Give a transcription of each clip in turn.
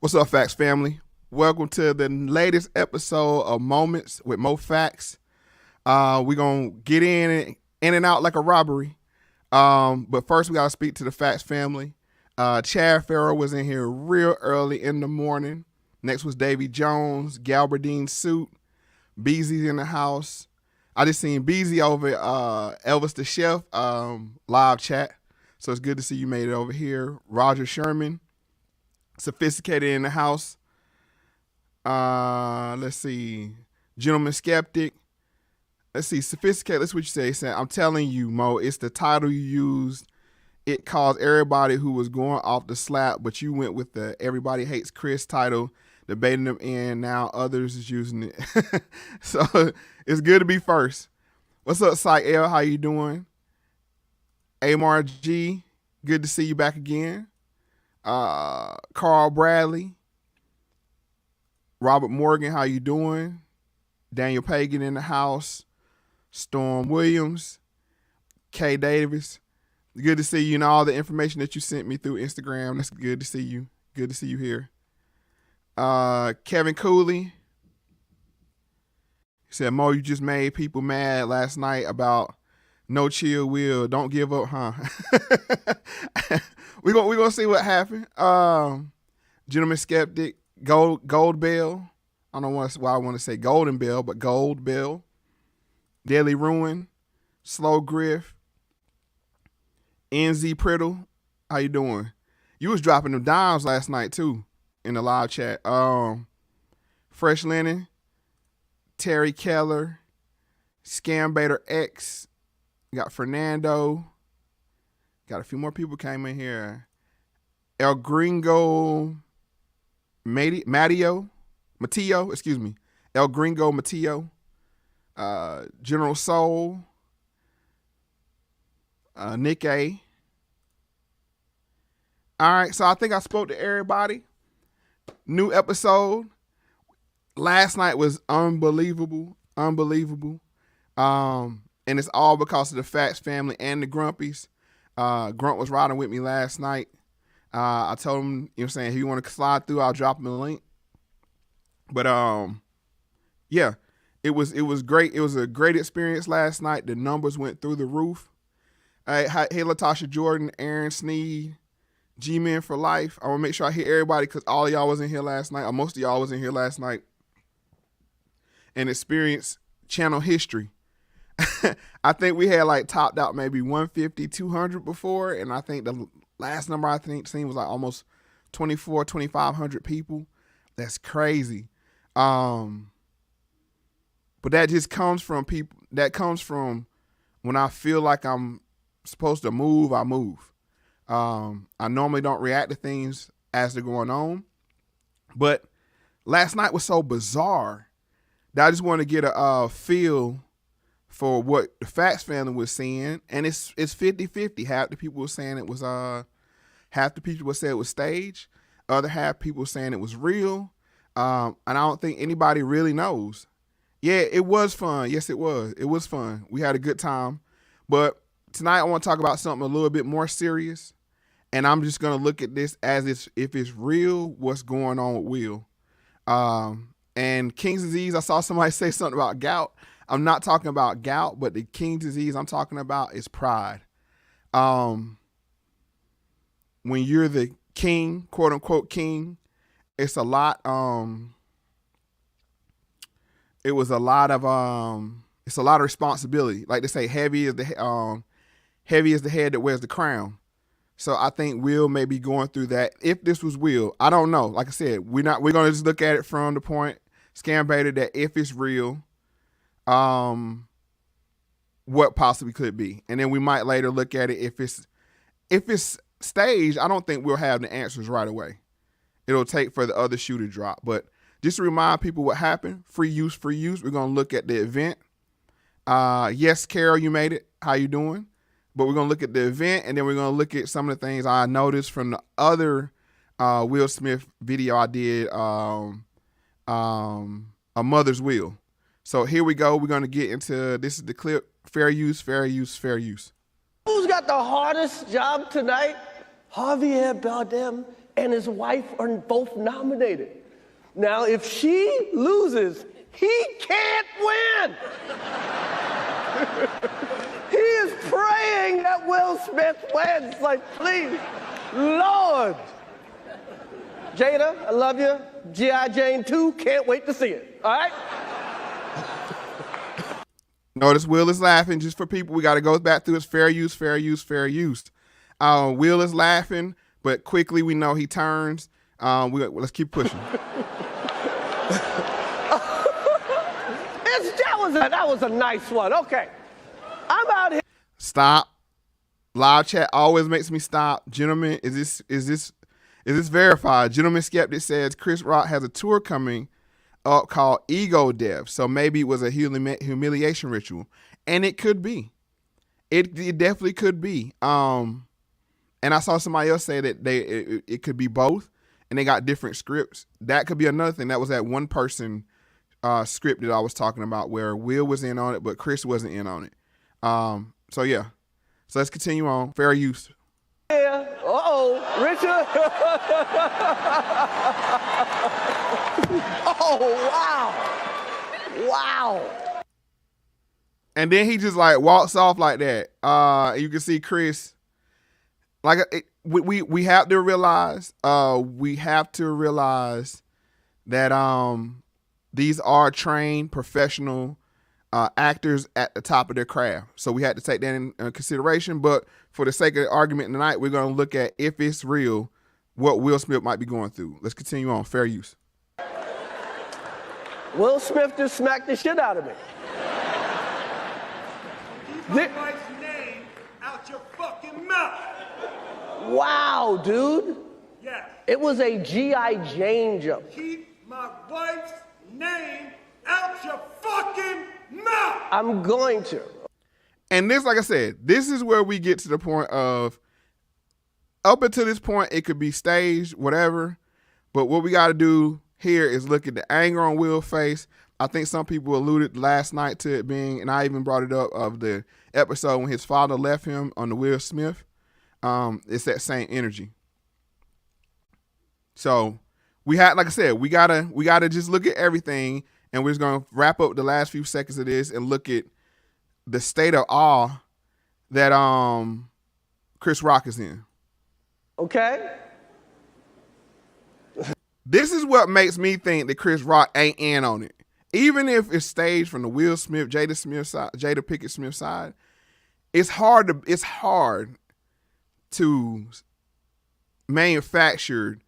What's up, Factz family? Welcome to the latest episode of Moments with Moe Factz. We're going to get in and out like a robbery. But first, we got to speak to the Factz family. Chad Farrell was in here real early in the morning. Next was Davy Jones, Galberdine Suit. Beezy's in the house. I just seen Beezy over Elvis the Chef live chat. So it's good to see you made it over here. Roger Sherman. Sophisticated in the house. Let's see. Gentleman Skeptic. Let's see. Sophisticated. That's what you say. He said, I'm telling you, Mo, it's the title you used. It caused everybody who was going off the slap, but you went with the Everybody Hates Chris title, debating them in. Now others is using it. So it's good to be first. What's up, Psych L? How you doing? Amar G. Good to see you back again. Carl Bradley, Robert Morgan, how you doing? Daniel Pagan in the house, Storm Williams, Kay Davis. Good to see you and all the information that you sent me through Instagram. That's good to see you. Good to see you here. Kevin Cooley. He said, Mo, you just made people mad last night about no chill will. Don't give up, huh? we gonna see what happened. Gentleman Skeptic, Gold Bell. I don't know why I want to say Golden Bell, but Gold Bell. Daily Ruin, Slow Griff, NZ Priddle. How you doing? You was dropping them dimes last night too in the live chat. Fresh Linen, Terry Keller, Scam Baiter X. Got Fernando. Got a few more people came in here. El Gringo Matteo. El Gringo Matteo. General Soul. Nick A. All right, so I think I spoke to everybody. New episode. Last night was unbelievable. And it's all because of the Factz family and the Grumpies. Grunt was riding with me last night. I told him, you know what I'm saying, if you want to slide through, I'll drop him a link. But yeah, it was great. It was a great experience last night. The numbers went through the roof. Hey, Latasha Jordan, Aaron Sneed, G-Men for Life. I want to make sure I hit everybody because all of y'all was in here last night, or most of y'all was in here last night, and experienced channel history. I think we had like topped out maybe 150, 200 before. And I think the last number I think seen was like almost 2,500 people. That's crazy. But that just comes from people. That comes from when I feel like I'm supposed to move, I move. I normally don't react to things as they're going on. But last night was so bizarre that I just want to get a feel for what the Factz family was saying, and it's 50-50. Half the people were saying it was half the people would say it was staged, other half people were saying it was real, and I don't think anybody really knows. Yeah, it was fun. Yes, it was. It was fun. We had a good time, but tonight I want to talk about something a little bit more serious, and I'm just gonna look at this as if it's real. What's going on with Will? And King's disease. I saw somebody say something about gout. I'm not talking about gout, but the King's disease I'm talking about is pride. When you're the king, quote unquote king, it's a lot. It's a lot of responsibility. Like they say, heavy is the head that wears the crown. So I think Will may be going through that. If this was Will, I don't know. Like I said, we're gonna just look at it from the point, Scam Baiter, that if it's real, what possibly could be. And then we might later look at it if it's staged. I don't think we'll have the answers right away. It'll take for the other shoe to drop. But just to remind people what happened, free use. We're going to look at the event. Yes, Carol, you made it. How you doing? But we're going to look at the event, and then we're going to look at some of the things I noticed from the other Will Smith video I did, A Mother's Will. So here we go. We're going to get into, this is the clip, fair use. Who's got the hardest job tonight? Javier Bardem and his wife are both nominated. Now, if she loses, he can't win. He is praying that Will Smith wins. Like, please, Lord. Jada, I love you. G.I. Jane 2, can't wait to see it. All right? Notice Will is laughing. Just for people, we got to go back through his fair use, fair use, fair use. Will is laughing, but quickly we know he turns. Let's keep pushing. That was a nice one. Okay. I'm out here. Stop. Live chat always makes me stop. Gentlemen, is this verified? Gentleman Skeptic says Chris Rock has a tour coming up called Ego Death. So maybe it was a humiliation ritual. And it could be. It definitely could be. And I saw somebody else say that it could be both, and they got different scripts. That could be another thing. That was that one person script that I was talking about where Will was in on it, but Chris wasn't in on it. So yeah. So let's continue on. Fair use. Yeah. Richard. Oh, wow. Wow. And then he just like walks off like that. You can see Chris. Like we have to realize. That these are trained professional actors at the top of their craft. So we had to take that in consideration. But for the sake of the argument tonight, we're going to look at, if it's real, what Will Smith might be going through. Let's continue on. Fair use. Will Smith just smacked the shit out of me. Keep my wife's name out your fucking mouth. Wow, dude. Yes. It was a G.I. Jane jump. Keep my wife's name out your fucking mouth. I'm going to. And this, like I said, this is where we get to the point of, up until this point, it could be staged, whatever. But what we got to do here is look at the anger on Will's face. I think some people alluded last night to it being, and I even brought it up, of the episode when his father left him on the Will Smith. It's that same energy. So we had, like I said, we gotta just look at everything, and we're just gonna wrap up the last few seconds of this and look at the state of awe that Chris Rock is in. Okay. This is what makes me think that Chris Rock ain't in on it. Even if it's staged from the Will Smith, Jada Pinkett Smith side, it's hard to manufacture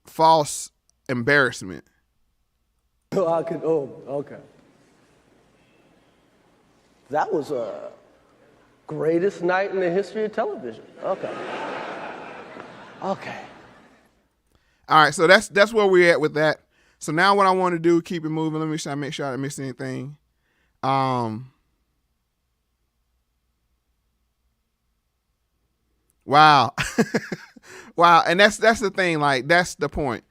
false embarrassment. Okay. That was a greatest night in the history of television. Okay. All right, so that's where we're at with that. So now what I want to do, keep it moving. Let me make sure I didn't miss anything. Wow. Wow. And that's the thing. Like, that's the point.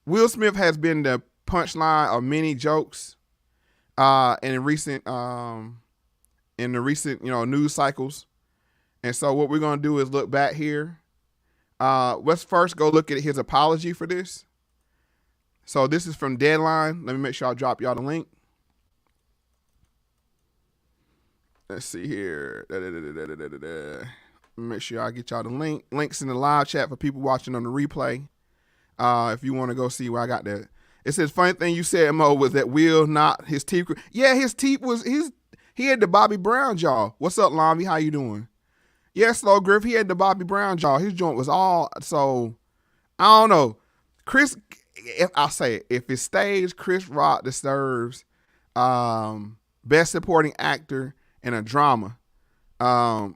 Will Smith has been the punchline of many jokes in the recent news cycles. And so what we're going to do is look back here. Let's first go look at his apology for this. So this is from Deadline. Let me make sure I drop y'all the link. Let's see here. Make sure I get y'all the link. Links in the live chat for people watching on the replay. If you want to go see where I got that. It says, funny thing you said, Mo, was that Will not his teeth. Yeah, his teeth was he had the Bobby Brown jaw. What's up, Lami? How you doing? Yeah, Slow Griff, he had the Bobby Brown jaw. His joint was all, so I don't know. Chris, if it's staged, Chris Rock deserves best supporting actor in a drama. Because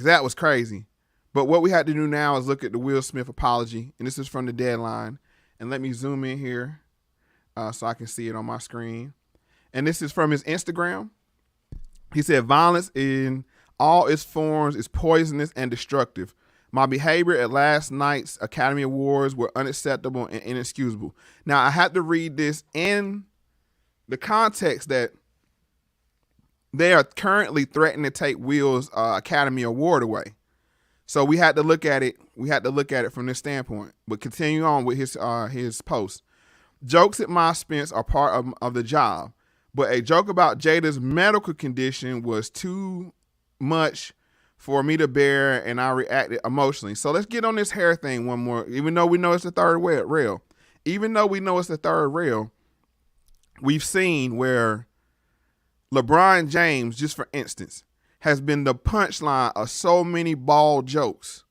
that was crazy. But what we had to do now is look at the Will Smith apology. And this is from the Deadline. And let me zoom in here so I can see it on my screen. And this is from his Instagram. He said, violence in all its forms is poisonous and destructive. My behavior at last night's Academy Awards were unacceptable and inexcusable. Now, I have to read this in the context that they are currently threatening to take Will's Academy Award away. So we had to look at it. We had to look at it from this standpoint. But continue on with his post. Jokes at my expense are part of the job, but a joke about Jada's medical condition was too much for me to bear, and I reacted emotionally. So let's get on this hair thing one more. Even though we know it's the third rail, we've seen where LeBron James, just for instance, has been the punchline of so many bald jokes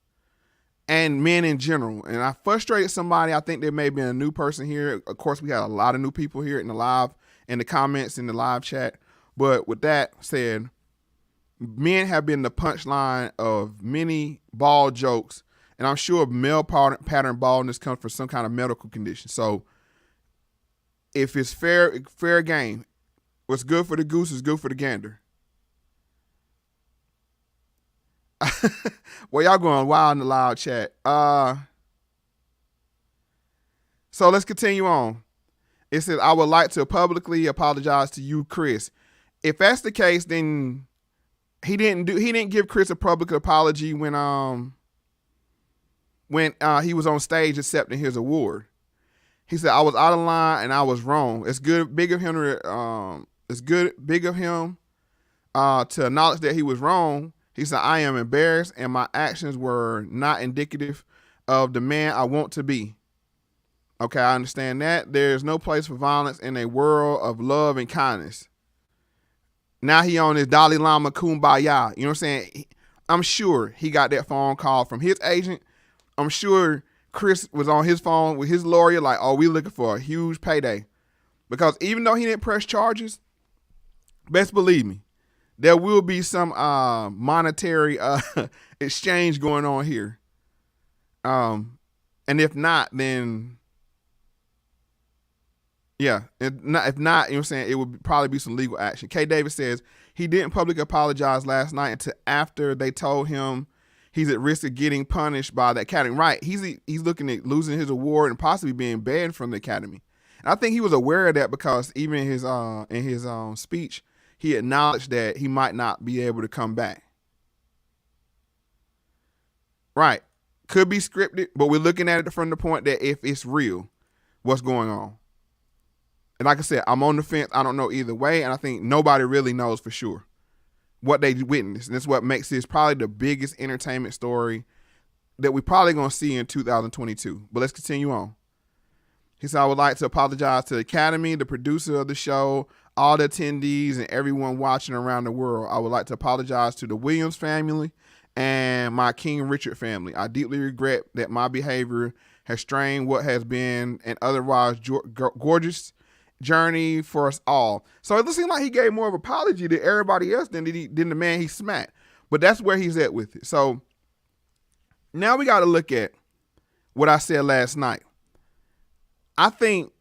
and men in general. And I frustrated somebody. I think there may be a new person here. Of course, we had a lot of new people here in the comments, in the live chat. But with that said, men have been the punchline of many bald jokes. And I'm sure male pattern baldness comes from some kind of medical condition. So if it's fair game, what's good for the goose is good for the gander. Well, y'all going wild in the loud chat. So let's continue on. It says, I would like to publicly apologize to you, Chris. If that's the case, then he didn't give Chris a public apology when he was on stage accepting his award. He said, I was out of line and I was wrong. It's big of him to acknowledge that he was wrong. He said, I am embarrassed and my actions were not indicative of the man I want to be. Okay, I understand that. There's no place for violence in a world of love and kindness. Now he on his Dalai Lama kumbaya. You know what I'm saying? I'm sure he got that phone call from his agent. I'm sure Chris was on his phone with his lawyer like, oh, we looking for a huge payday. Because even though he didn't press charges, best believe me, there will be some monetary exchange going on here. And if not, then yeah. If not, you know what I'm saying, it would probably be some legal action. K. Davis says he didn't publicly apologize last night until after they told him he's at risk of getting punished by the academy. Right. He's looking at losing his award and possibly being banned from the academy. And I think he was aware of that because even in his speech, he acknowledged that he might not be able to come back. Right. Could be scripted, but we're looking at it from the point that if it's real, what's going on? And like I said, I'm on the fence. I don't know either way. And I think nobody really knows for sure what they witnessed. And that's what makes this probably the biggest entertainment story that we probably going to see in 2022. But let's continue on. He said, I would like to apologize to the Academy, the producer of the show, all the attendees, and everyone watching around the world. I would like to apologize to the Williams family and my King Richard family. I deeply regret that my behavior has strained what has been an otherwise gorgeous journey for us all. So it seemed like he gave more of an apology to everybody else than the man he smacked. But that's where he's at with it. So now we got to look at what I said last night. I think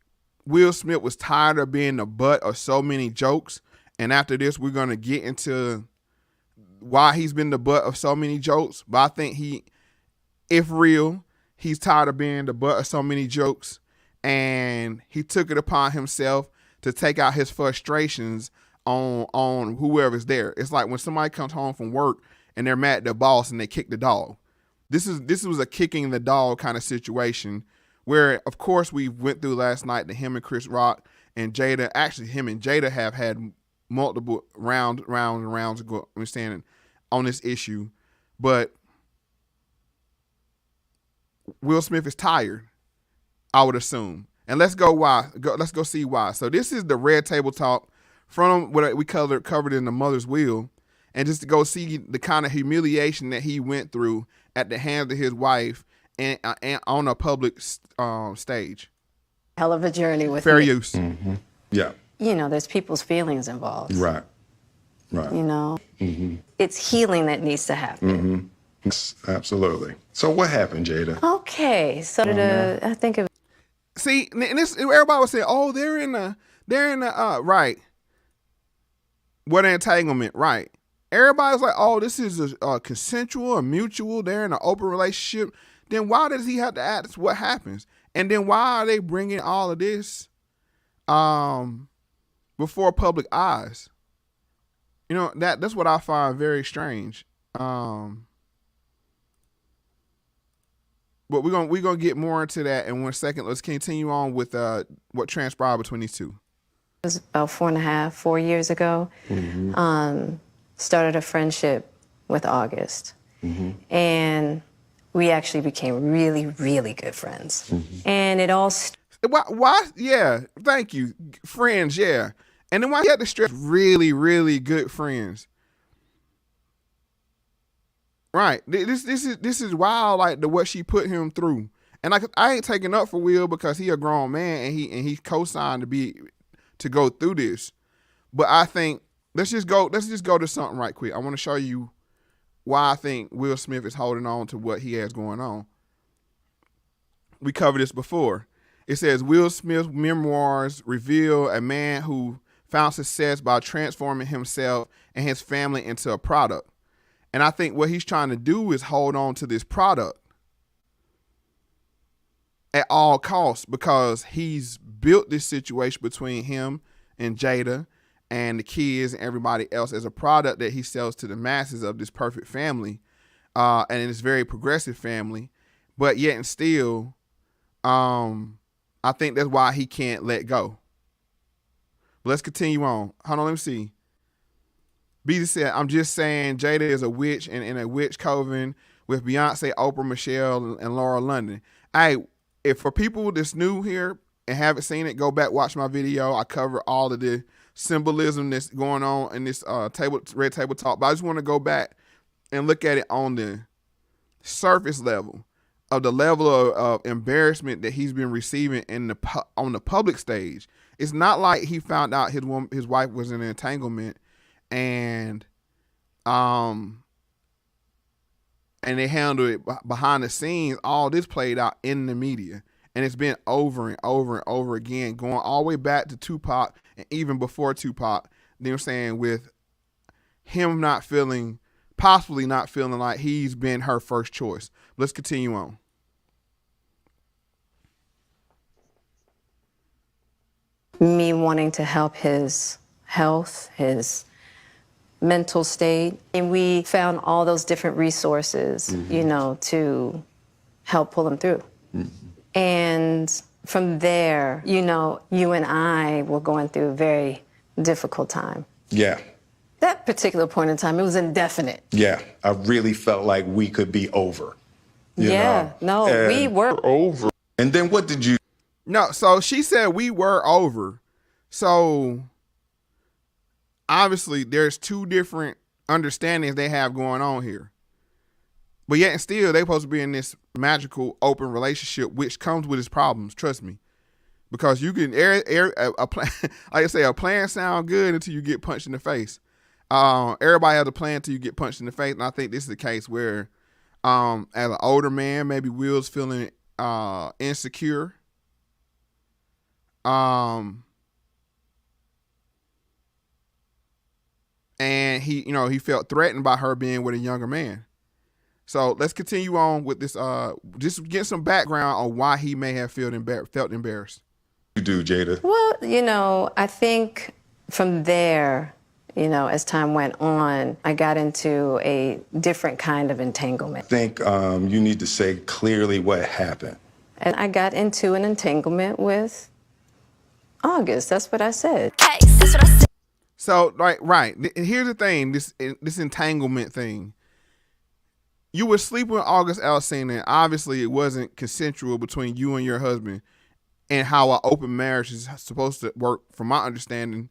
Will Smith was tired of being the butt of so many jokes. And after this, we're going to get into why he's been the butt of so many jokes. But I think if real, he's tired of being the butt of so many jokes. And he took it upon himself to take out his frustrations on whoever's there. It's like when somebody comes home from work and they're mad at their boss and they kick the dog. This was a kicking the dog kind of situation where, of course, we went through last night that him and Chris Rock and Jada, actually him and Jada have had multiple rounds ago, understanding on this issue. But Will Smith is tired, I would assume. And let's go see why. So this is the Red Table Talk from what we covered in the Mother's Wheel. And just to go see the kind of humiliation that he went through at the hands of his wife and on a public stage. Hell of a journey with fair me. use. Mm-hmm. Yeah. You know, there's people's feelings involved. Right. You know, it's healing that needs to happen. Yes, absolutely. So what happened, Jada? Okay, so I think of. See, and this everybody would say, "Oh, they're in the right." What entanglement, right? Everybody's like, "Oh, this is a consensual or mutual. They're in an open relationship." Then why does he have to ask what happens? And then why are they bringing all of this before public eyes? You know, that's what I find very strange. But we're gonna get more into that in 1 second. Let's continue on with what transpired between these two. It was about 4 years ago. Started a friendship with August. And we actually became really, really good friends. And it all Why? Yeah, thank you. Friends, yeah. And then why you had to stress really, really good friends? Right. This is wild, like what she put him through. And I ain't taking up for Will because he a grown man and he co-signed to go through this. But I think let's just go to something right quick. I want to show you why I think Will Smith is holding on to what he has going on. We covered this before. It says Will Smith's memoirs reveal a man who found success by transforming himself and his family into a product. And I think what he's trying to do is hold on to this product at all costs because he's built this situation between him and Jada and the kids and everybody else as a product that he sells to the masses of this perfect family, and it's very progressive family. But yet and still, I think that's why he can't let go. But let's continue on. Hold on, let me see. Beezy said, I'm just saying Jada is a witch and in a witch coven with Beyonce, Oprah, Michelle, and Laura London. If for people that's new here and haven't seen it, go back, watch my video. I cover all of the symbolism that's going on in this red table talk. But I just want to go back and look at it on the surface level of the level of embarrassment that he's been receiving on the public stage. It's not like he found out his wife was in an entanglement and they handled it behind the scenes. All this played out in the media, and it's been over and over and over again, going all the way back to Tupac and even before Tupac. You know what I'm saying, with him possibly not feeling like he's been her first choice. Let's continue on. Me wanting to help his health, his mental state. And we found all those different resources, to help pull him through. And from there, you and I were going through a very difficult time. Yeah. That particular point in time, it was indefinite. Yeah. I really felt like we could be over. We were over. And then what did you? No, so she said we were over. So obviously there's two different understandings they have going on here. But yet and still, they're supposed to be in this magical, open relationship, which comes with its problems, trust me. Because you can, like I say, a plan sound good until you get punched in the face. Everybody has a plan until you get punched in the face. And I think this is the case where, as an older man, maybe Will's feeling insecure. And he felt threatened by her being with a younger man. So let's continue on with this. Just get some background on why he may have felt embarrassed. You do, Jada? Well, I think from there, as time went on, I got into a different kind of entanglement. I think you need to say clearly what happened. And I got into an entanglement with August. That's what I said. Hey, that's what I said. So, right. Here's the thing, this entanglement thing. You were sleeping with August Alsina, and obviously it wasn't consensual between you and your husband, and how an open marriage is supposed to work. From my understanding,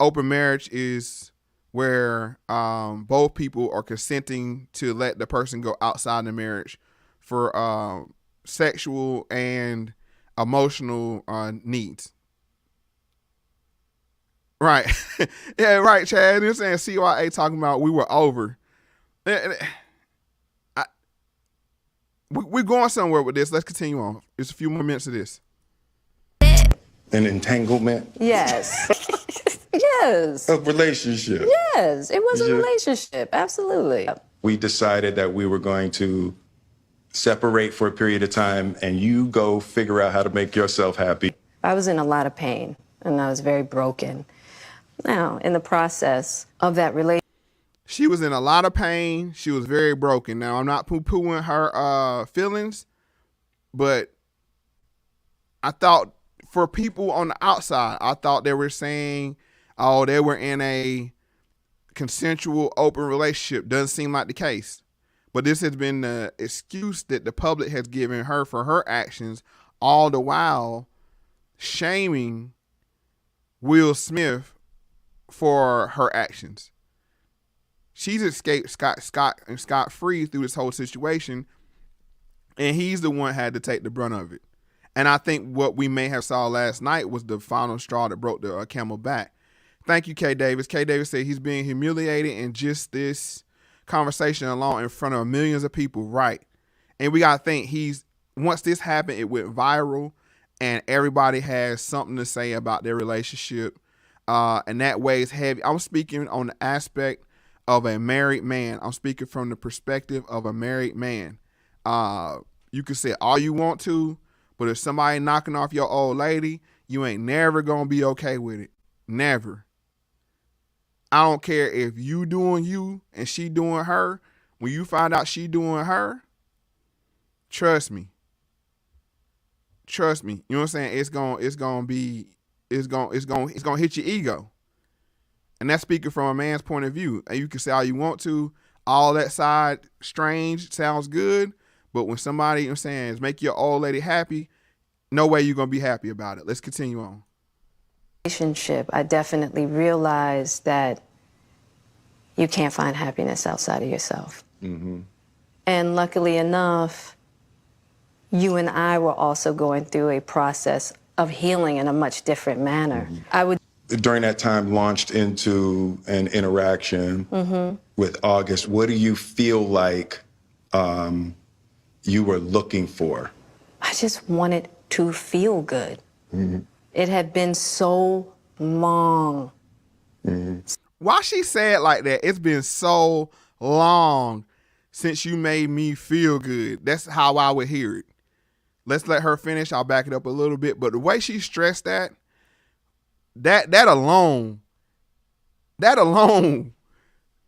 open marriage is where both people are consenting to let the person go outside the marriage for sexual and emotional needs. Right. Yeah, right, Chad. You're saying CYA talking about we were over. We're going somewhere with this. Let's continue on. There's a few more minutes of this. An entanglement? Yes. Yes. A relationship? Yes, it was a relationship. Absolutely. We decided that we were going to separate for a period of time and you go figure out how to make yourself happy. I was in a lot of pain and I was very broken. Now, in the process of that relationship, she was in a lot of pain. She was very broken. Now, I'm not poo-pooing her feelings, But I thought for people on the outside, I thought they were saying, oh, they were in a consensual, open relationship. Doesn't seem like the case. But this has been the excuse that the public has given her for her actions, all the while shaming Will Smith for her actions. She's escaped scot-free through this whole situation, and he's the one had to take the brunt of it. And I think what we may have saw last night was the final straw that broke the camel back. Thank you, K. Davis. K. Davis said he's being humiliated in just this conversation alone in front of millions of people, right? And we got to think once this happened, it went viral, and everybody has something to say about their relationship, and that weighs heavy. I'm speaking on the aspect of a married man. I'm speaking from the perspective of a married man. You can say all you want to, but if somebody knocking off your old lady, you ain't never going to be okay with it. Never. I don't care if you doing you and she doing her. When you find out she doing her, trust me. Trust me. You know what I'm saying? It's gonna hit your ego. And that's speaking from a man's point of view. And you can say all you want to, all that side strange sounds good, but when somebody, you know what I'm saying, is make your old lady happy, no way you're gonna be happy about it. Let's continue on. Relationship, I definitely realized that you can't find happiness outside of yourself. Mm-hmm. And luckily enough, you and I were also going through a process of healing in a much different manner. Mm-hmm. During that time, launched into an interaction with August. What do you feel like you were looking for? I just wanted to feel good. Mm-hmm. It had been so long. Mm-hmm. Why she say it like that? It's been so long since you made me feel good. That's how I would hear it. Let's let her finish. I'll back it up a little bit. But the way she stressed that alone,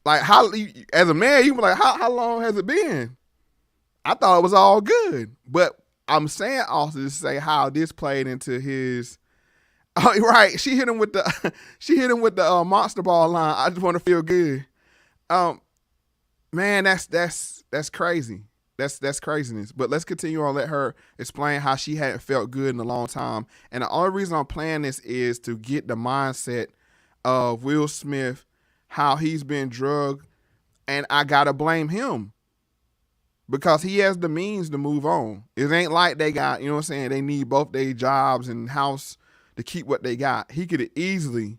like how, as a man, you be like, how long has it been? I thought it was all good. But I'm saying also to say how this played into his. Oh, right. She hit him with the monster ball line. I just want to feel good. Man, that's crazy. That's craziness. But let's continue on. Let her explain how she hadn't felt good in a long time. And the only reason I'm playing this is to get the mindset of Will Smith, how he's been drugged, and I gotta blame him. Because he has the means to move on. It ain't like they got, you know what I'm saying, they need both their jobs and house to keep what they got. He could have easily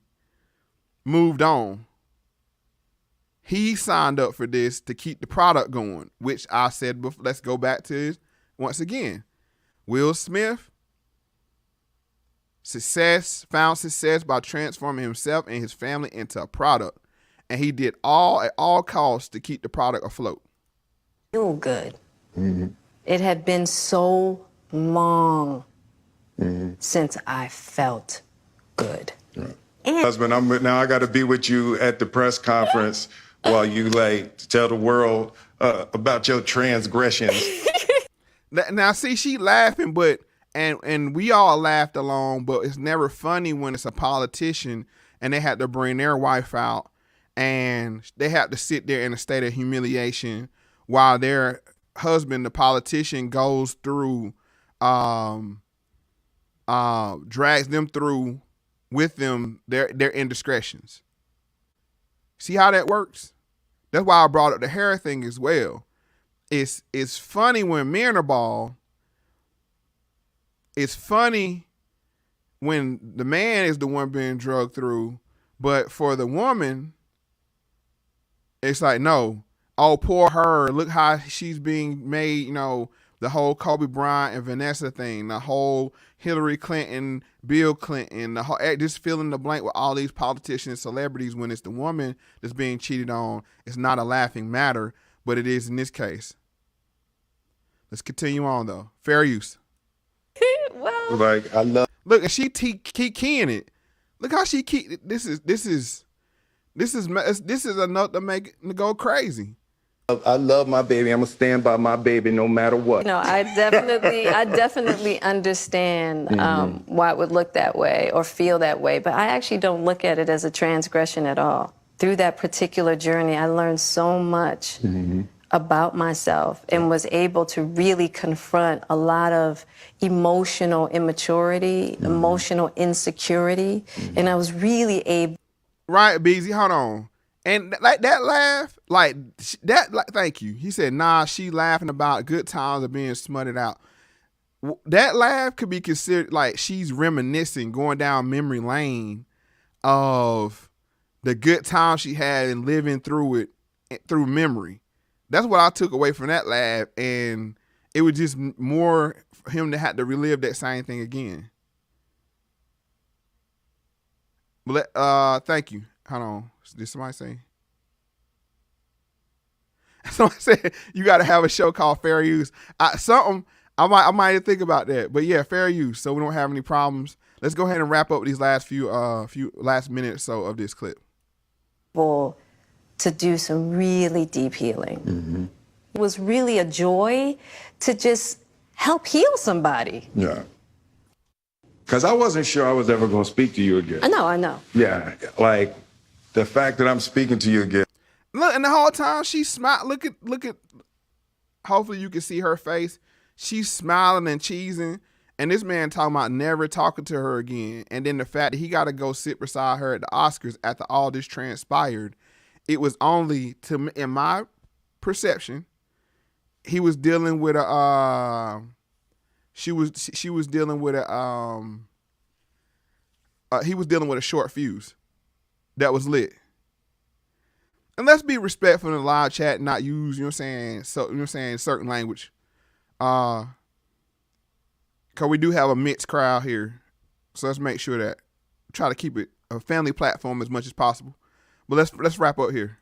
moved on. He signed up for this to keep the product going, which I said before. Let's go back to once again. Will Smith, found success by transforming himself and his family into a product. And he did at all costs to keep the product afloat. Feel good. Mm-hmm. It had been so long since I felt good. Right. Husband, now I got to be with you at the press conference while you tell the world about your transgressions. Now, see, she laughing, but and we all laughed along, but it's never funny when it's a politician and they had to bring their wife out and they have to sit there in a state of humiliation while their husband, the politician, goes through, drags them through with them their indiscretions. See how that works? That's why I brought up the hair thing as well. It's funny when men are bald. It's funny when the man is the one being drugged through, but for the woman, it's like, no. Oh, poor her. Look how she's being made, you know, the whole Kobe Bryant and Vanessa thing, the whole Hillary Clinton, Bill Clinton, the whole, just fill in the blank with all these politicians and celebrities when it's the woman that's being cheated on. It's not a laughing matter, but it is in this case. Let's continue on, though. Fair use. Well, I love. Look, and she keep keying it. Look how she keep. This is enough to make it go crazy. I love my baby. I'm gonna stand by my baby no matter what. You know, I definitely understand why it would look that way or feel that way, but I actually don't look at it as a transgression at all. Through that particular journey, I learned so much about myself and was able to really confront a lot of emotional immaturity, emotional insecurity, and I was really able. Right, Beezy, hold on. And like that laugh, like that, like, thank you. He said, nah, she laughing about good times of being smutted out. That laugh could be considered like she's reminiscing, going down memory lane of the good times she had and living through it through memory. That's what I took away from that laugh, and it was just more for him to have to relive that same thing again. But thank you. Hold on. Did somebody say? Somebody said you got to have a show called Fair Use. I might think about that. But yeah, fair use. So we don't have any problems. Let's go ahead and wrap up these last few last minute or so of this clip. To do some really deep healing. It was really a joy to just help heal somebody. Yeah. Because I wasn't sure I was ever going to speak to you again. I know. Yeah, like the fact that I'm speaking to you again. Look, and the whole time she smiled. Look at. Hopefully you can see her face. She's smiling and cheesing, and this man talking about never talking to her again. And then the fact that he got to go sit beside her at the Oscars after all this transpired, it was only in my perception, he was dealing with a. She was dealing with a. He was dealing with a short fuse that was lit. And let's be respectful in the live chat and not use, you know what I'm saying, so you know what I'm saying, certain language. Cause we do have a mixed crowd here. So let's make sure that try to keep it a family platform as much as possible. But let's wrap up here.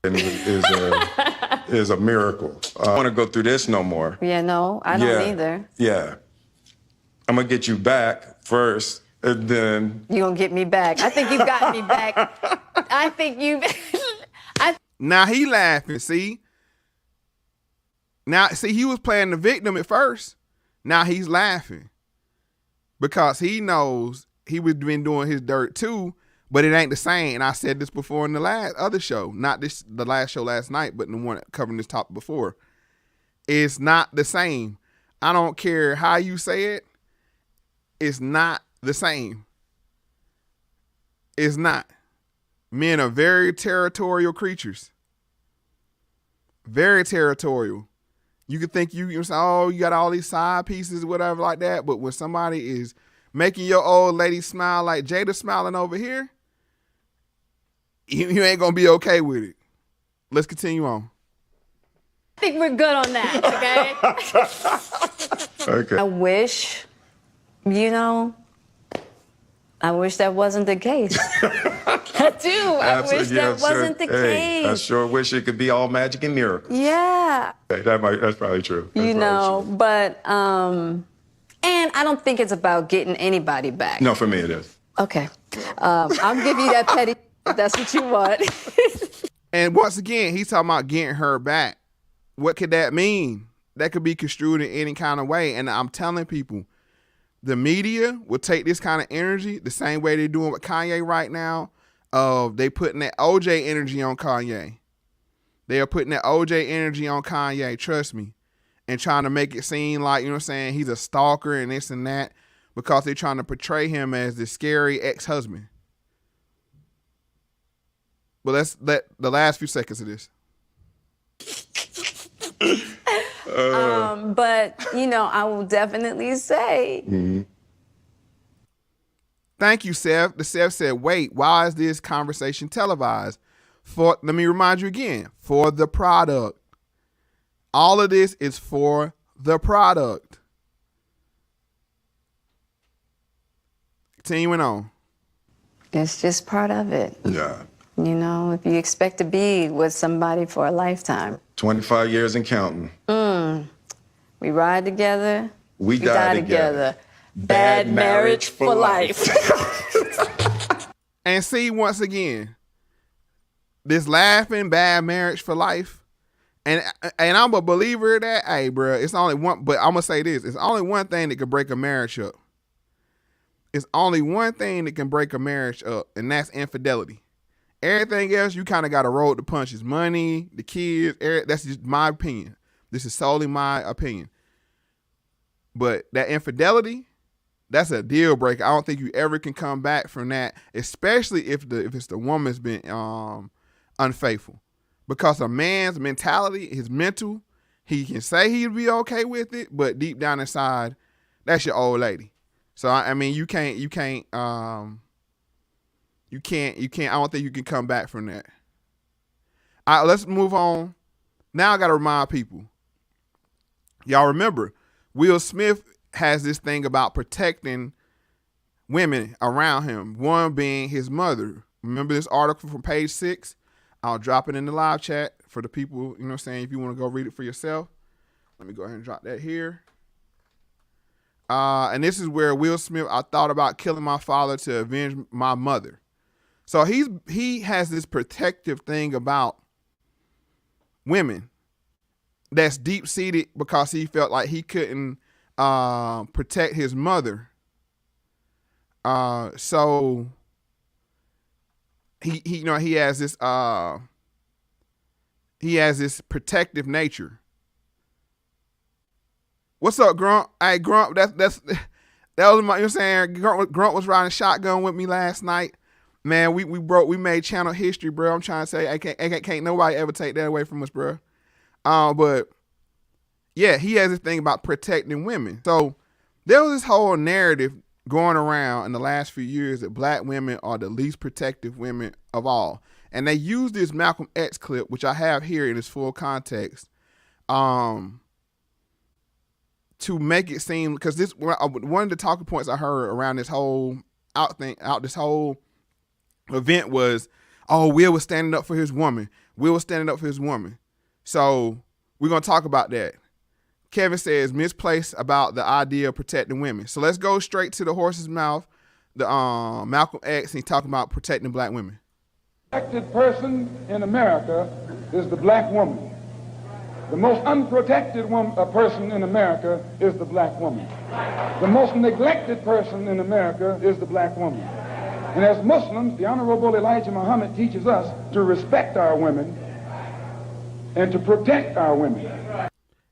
Is a miracle. I don't want to go through this no more. Yeah, no, I don't either. Yeah. I'm gonna get you back first. And then You gonna get me back? I think you got me back. I think you. Now he laughing. See. Now see he was playing the victim at first. Now he's laughing because he knows he was been doing his dirt too, but it ain't the same. And I said this before in the other show, not the last show last night, but the one covering this topic before. It's not the same. I don't care how you say it. It's not the same. It's not. Men are very territorial creatures. Very territorial. You could think you say, oh, you got all these side pieces, whatever like that. But when somebody is making your old lady smile like Jada smiling over here, you ain't gonna be okay with it. Let's continue on. I think we're good on that, okay? okay. I wish, I wish that wasn't the case. I do. I wish that wasn't the case. I sure wish it could be all magic and miracles. Yeah. That's probably true. But, and I don't think it's about getting anybody back. No, for me it is. Okay. I'll give you that petty if that's what you want. And once again, he's talking about getting her back. What could that mean? That could be construed in any kind of way. And I'm telling people, the media will take this kind of energy the same way they're doing with Kanye right now. They putting that OJ energy on Kanye. They are putting that OJ energy on Kanye, trust me, and trying to make it seem like, you know what I'm saying, he's a stalker and this and that because they're trying to portray him as the scary ex-husband. But let's let the last few seconds of this. But, I will definitely say. Thank you, Sev. The Sev said, wait, why is this conversation televised? Let me remind you again, for the product. All of this is for the product. Continuing on. It's just part of it. Yeah. If you expect to be with somebody for a lifetime. 25 years and counting. We ride together. We die together. Bad marriage for life. And see, once again, this laughing bad marriage for life, And I'm a believer of that. Hey, bro, it's only one. But I'm gonna say this: it's only one thing that can break a marriage up. It's only one thing that can break a marriage up, and that's infidelity. Everything else, you kind of got to roll with the punches. Money, the kids. That's just my opinion. This is solely my opinion. But that infidelity, that's a deal breaker. I don't think you ever can come back from that, especially if it's the woman's been unfaithful. Because a man's mentality, his mental, he can say he'd be okay with it, but deep down inside, that's your old lady. So I mean, you can't. I don't think you can come back from that. All right, let's move on. Now I got to remind people. Y'all remember, Will Smith has this thing about protecting women around him. One being his mother. Remember this article from page 6? I'll drop it in the live chat for the people, you know what I'm saying, if you want to go read it for yourself. Let me go ahead and drop that here. And this is where Will Smith, I thought about killing my father to avenge my mother. So he has this protective thing about women that's deep-seated because he felt like he couldn't protect his mother. So he has this protective nature. What's up, Grunt? Hey, Grunt, that was my, you know what I'm saying? Grunt was riding shotgun with me last night. Man, we made channel history, bro. I'm trying to say, can't nobody ever take that away from us, bro. But yeah, he has this thing about protecting women. So there was this whole narrative going around in the last few years that black women are the least protective women of all. And they used this Malcolm X clip, which I have here in its full context, to make it seem, because this one of the talking points I heard around this whole this whole event was, oh, Will was standing up for his woman. Will was standing up for his woman. So we're going to talk about that. Kevin says misplaced about the idea of protecting women. So let's go straight to the horse's mouth. The Malcolm X, and he's talking about protecting black women. The most protected person in America is the black woman. The most unprotected person in America is the black woman. The most neglected person in America is the black woman. And as Muslims, the Honorable Elijah Muhammad teaches us to respect our women and to protect our women.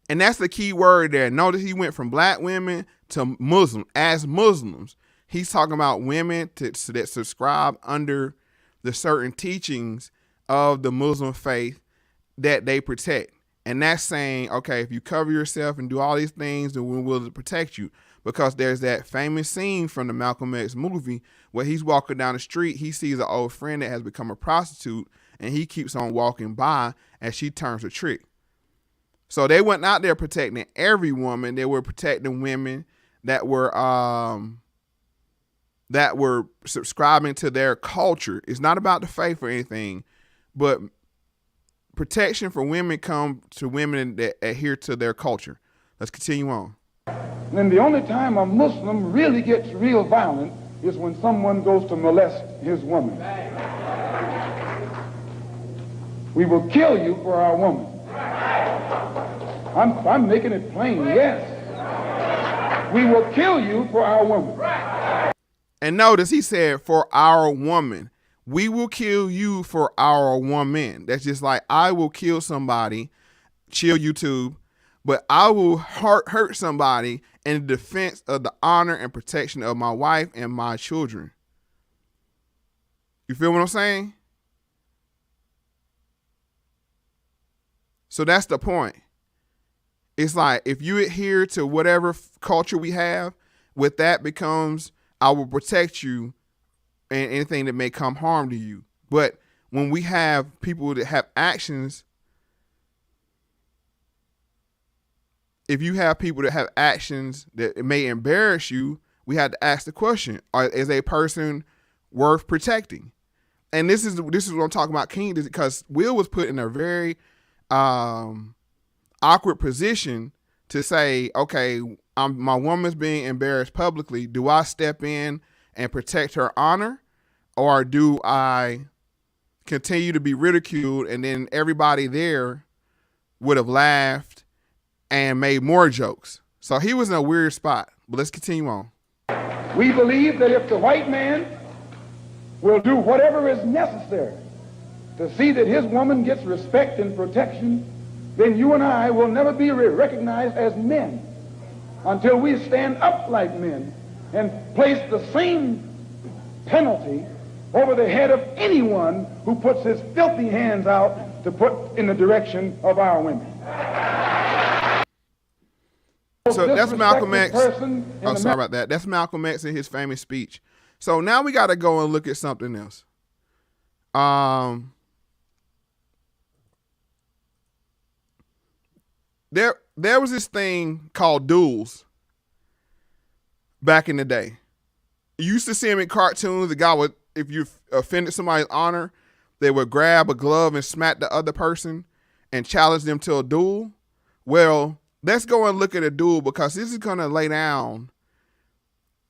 And that's the key word there. Notice he went from black women to Muslim. As Muslims, he's talking about women that subscribe under the certain teachings of the Muslim faith that they protect. And that's saying, okay, if you cover yourself and do all these things, then we're willing to protect you. Because there's that famous scene from the Malcolm X movie where he's walking down the street, he sees an old friend that has become a prostitute, and he keeps on walking by as she turns a trick. So they weren't out there protecting every woman. They were protecting women that were subscribing to their culture. It's not about the faith or anything, but protection for women come to women that adhere to their culture. Let's continue on. And the only time a Muslim really gets real violent is when someone goes to molest his woman. We will kill you for our woman. I'm making it plain, yes. We will kill you for our woman. And notice he said, for our woman. We will kill you for our woman. That's just like, I will kill somebody, chill YouTube, but I will hurt somebody in defense of the honor and protection of my wife and my children. You feel what I'm saying? So that's the point. It's like, if you adhere to whatever culture we have, with that becomes, I will protect you and anything that may come harm to you. But when we have people that have actions, if you have people that have actions that may embarrass you, we have to ask the question, is a person worth protecting? And this is what I'm talking about, King, because Will was put in a very awkward position to say, okay, my woman's being embarrassed publicly. Do I step in and protect her honor, or do I continue to be ridiculed and then everybody there would have laughed and made more jokes. So he was in a weird spot. But let's continue on. We believe that if the white man will do whatever is necessary to see that his woman gets respect and protection, then you and I will never be recognized as men until we stand up like men and place the same penalty over the head of anyone who puts his filthy hands out to put in the direction of our women. So that's Malcolm X. Sorry about that. That's Malcolm X in his famous speech. So now we got to go and look at something else. There was this thing called duels back in the day. You used to see him in cartoons. The guy would, if you offended somebody's honor, they would grab a glove and smack the other person and challenge them to a duel. Well, let's go and look at a duel, because this is going to lay down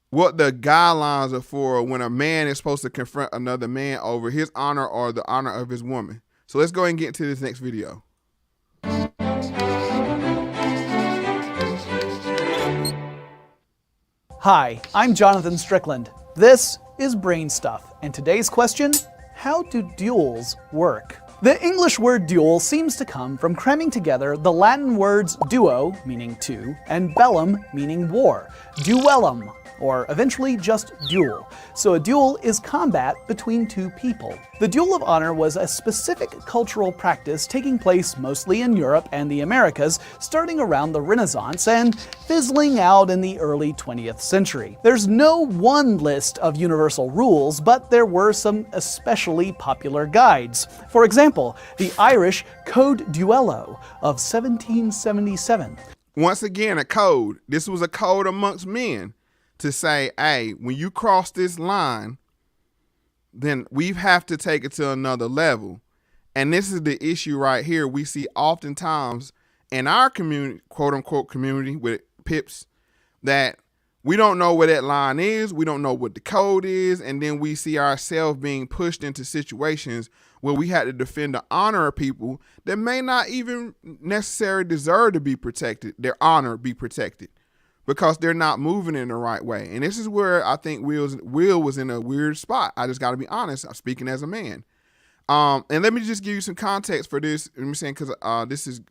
what the guidelines are for when a man is supposed to confront another man over his honor or the honor of his woman. So let's go ahead and get into this next video. Hi, I'm Jonathan Strickland. This is Brain Stuff, and today's question: how do duels work? The English word duel seems to come from cramming together the Latin words duo, meaning two, and bellum, meaning war. Duellum, or eventually just duel. So a duel is combat between two people. The duel of honor was a specific cultural practice taking place mostly in Europe and the Americas, starting around the Renaissance and fizzling out in the early 20th century. There's no one list of universal rules, but there were some especially popular guides. For example, the Irish Code Duello of 1777. Once again, a code. This was a code amongst men to say, hey, when you cross this line, then we have to take it to another level. And this is the issue right here. We see oftentimes in our community, quote unquote community with pips, that we don't know where that line is. We don't know what the code is. And then we see ourselves being pushed into situations where we had to defend the honor of people that may not even necessarily deserve to be protected, their honor be protected, because they're not moving in the right way. And this is where I think Will was in a weird spot. I just got to be honest. I'm speaking as a man. And let me just give you some context for this. I'm saying, because this is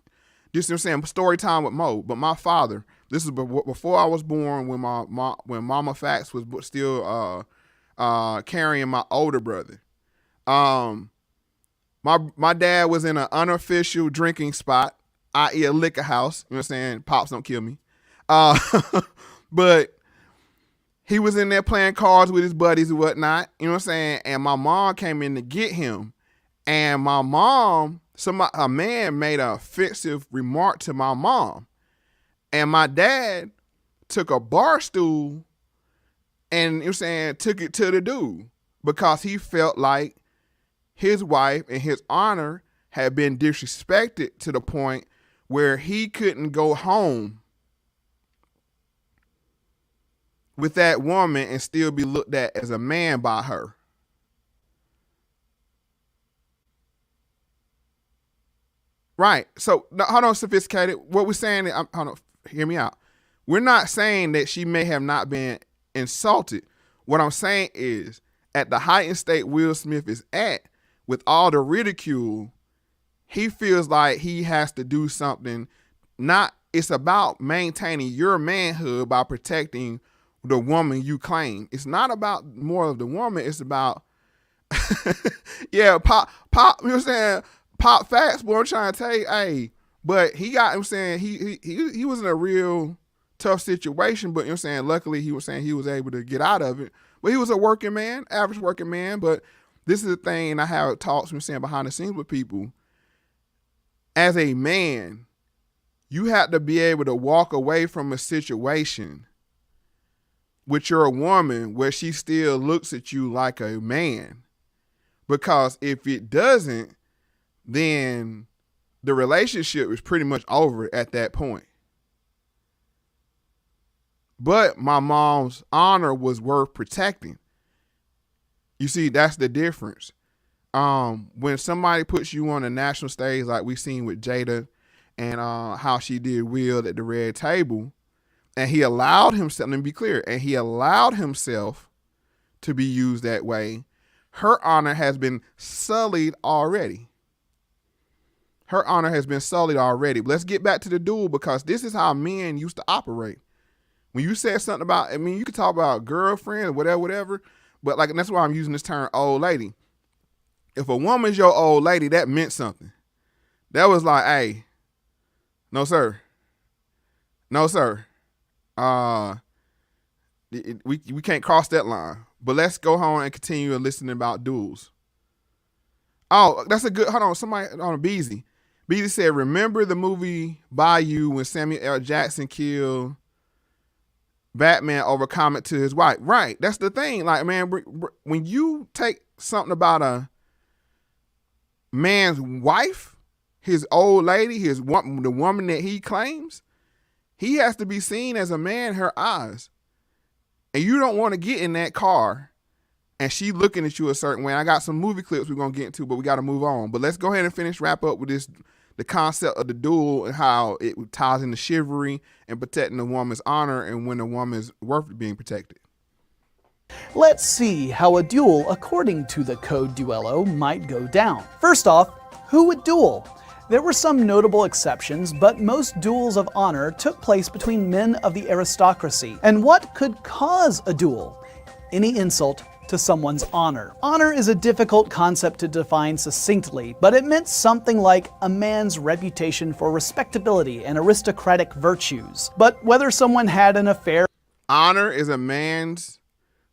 I'm saying, story time with Moe. But my father, this is before I was born, when when Moe Factz was still carrying my older brother. My dad was in an unofficial drinking spot, i.e. a liquor house. You know what I'm saying? Pops, don't kill me. But he was in there playing cards with his buddies and whatnot, you know what I'm saying? And my mom came in to get him. And my mom, a man made an offensive remark to my mom. And my dad took a bar stool and, you know what I'm saying, took it to the dude, because he felt like his wife and his honor had been disrespected to the point where he couldn't go home with that woman and still be looked at as a man by her. Right. So hold on, sophisticated. What we're saying, hold on, hear me out. We're not saying that she may have not been insulted. What I'm saying is, at the heightened state Will Smith is at, with all the ridicule, he feels like he has to do something. It's about maintaining your manhood by protecting the woman you claim. It's not about more of the woman. It's about, yeah, pop, you know what I'm saying? Pop facts, boy, I'm trying to tell you, hey, but he got, I'm saying, he was in a real tough situation, but you know what I'm saying, luckily he was saying he was able to get out of it. But he was a working man, average working man. But this is the thing, and I have talks, I'm saying, behind the scenes with people. As a man, you have to be able to walk away from a situation with your woman where she still looks at you like a man. Because if it doesn't, then the relationship is pretty much over at that point. But my mom's honor was worth protecting. You see, that's the difference. When somebody puts you on a national stage, like we've seen with Jada and how she did Will at the red table. And he allowed himself, let me be clear, and he allowed himself to be used that way. Her honor has been sullied already. Her honor has been sullied already. But let's get back to the duel, because this is how men used to operate. When you said something about, I mean, you could talk about girlfriend or whatever, but like, and that's why I'm using this term old lady. If a woman's your old lady, that meant something. That was like, hey, no, sir. No, sir. We can't cross that line. But let's go home and continue listening about duels. Oh, that's a good, hold on, somebody on Beezy. Beezy said, remember the movie Bayou when Samuel L. Jackson killed Batman over comment to his wife? Right, that's the thing. Like, man, when you take something about a man's wife, his old lady, the woman that he claims, he has to be seen as a man in her eyes. And you don't want to get in that car and she looking at you a certain way. I got some movie clips we're going to get into, but we got to move on. But let's go ahead and wrap up with this, the concept of the duel and how it ties into chivalry and protecting a woman's honor and when a woman is worth being protected. Let's see how a duel, according to the Code Duello, might go down. First off, who would duel? There were some notable exceptions, but most duels of honor took place between men of the aristocracy. And what could cause a duel? Any insult to someone's honor. Honor is a difficult concept to define succinctly, but it meant something like a man's reputation for respectability and aristocratic virtues. But whether someone had an affair... Honor is a man's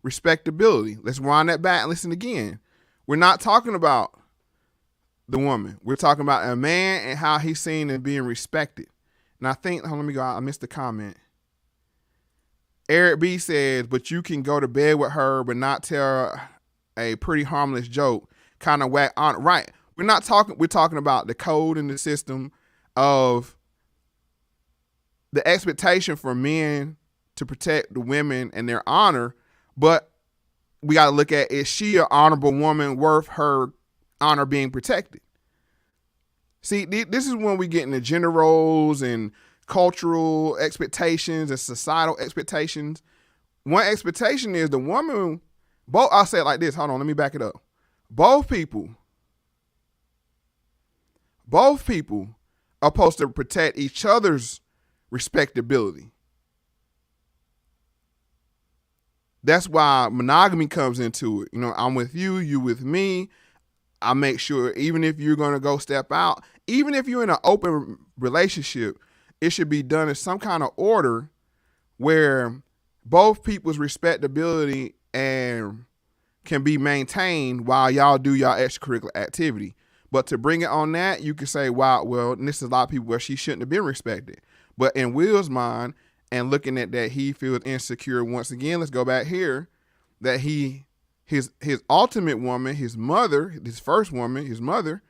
respectability. Let's wind that back and listen again. We're not talking about the woman. We're talking about a man and how he's seen and being respected. And I think, let me go, I missed the comment. Eric B says, but you can go to bed with her, but not tell a pretty harmless joke. Kind of whack on. Right. We're talking about the code and the system of the expectation for men to protect the women and their honor. But we got to look at, is she an honorable woman worth her honor being protected? See, this is when we get into gender roles and cultural expectations and societal expectations. One expectation is the woman, I'll say it like this. Hold on, let me back it up. Both people are supposed to protect each other's respectability. That's why monogamy comes into it. You know, I'm with you, you with me. I make sure even if you're going to go step out, even if you're in an open relationship, it should be done in some kind of order where both people's respectability and can be maintained while y'all do y'all extracurricular activity. But to bring it on that, you can say, wow, well, and this is a lot of people where she shouldn't have been respected. But in Will's mind, and looking at that, he feels insecure once again. Let's go back here, that his ultimate woman, his mother, his first woman, his mother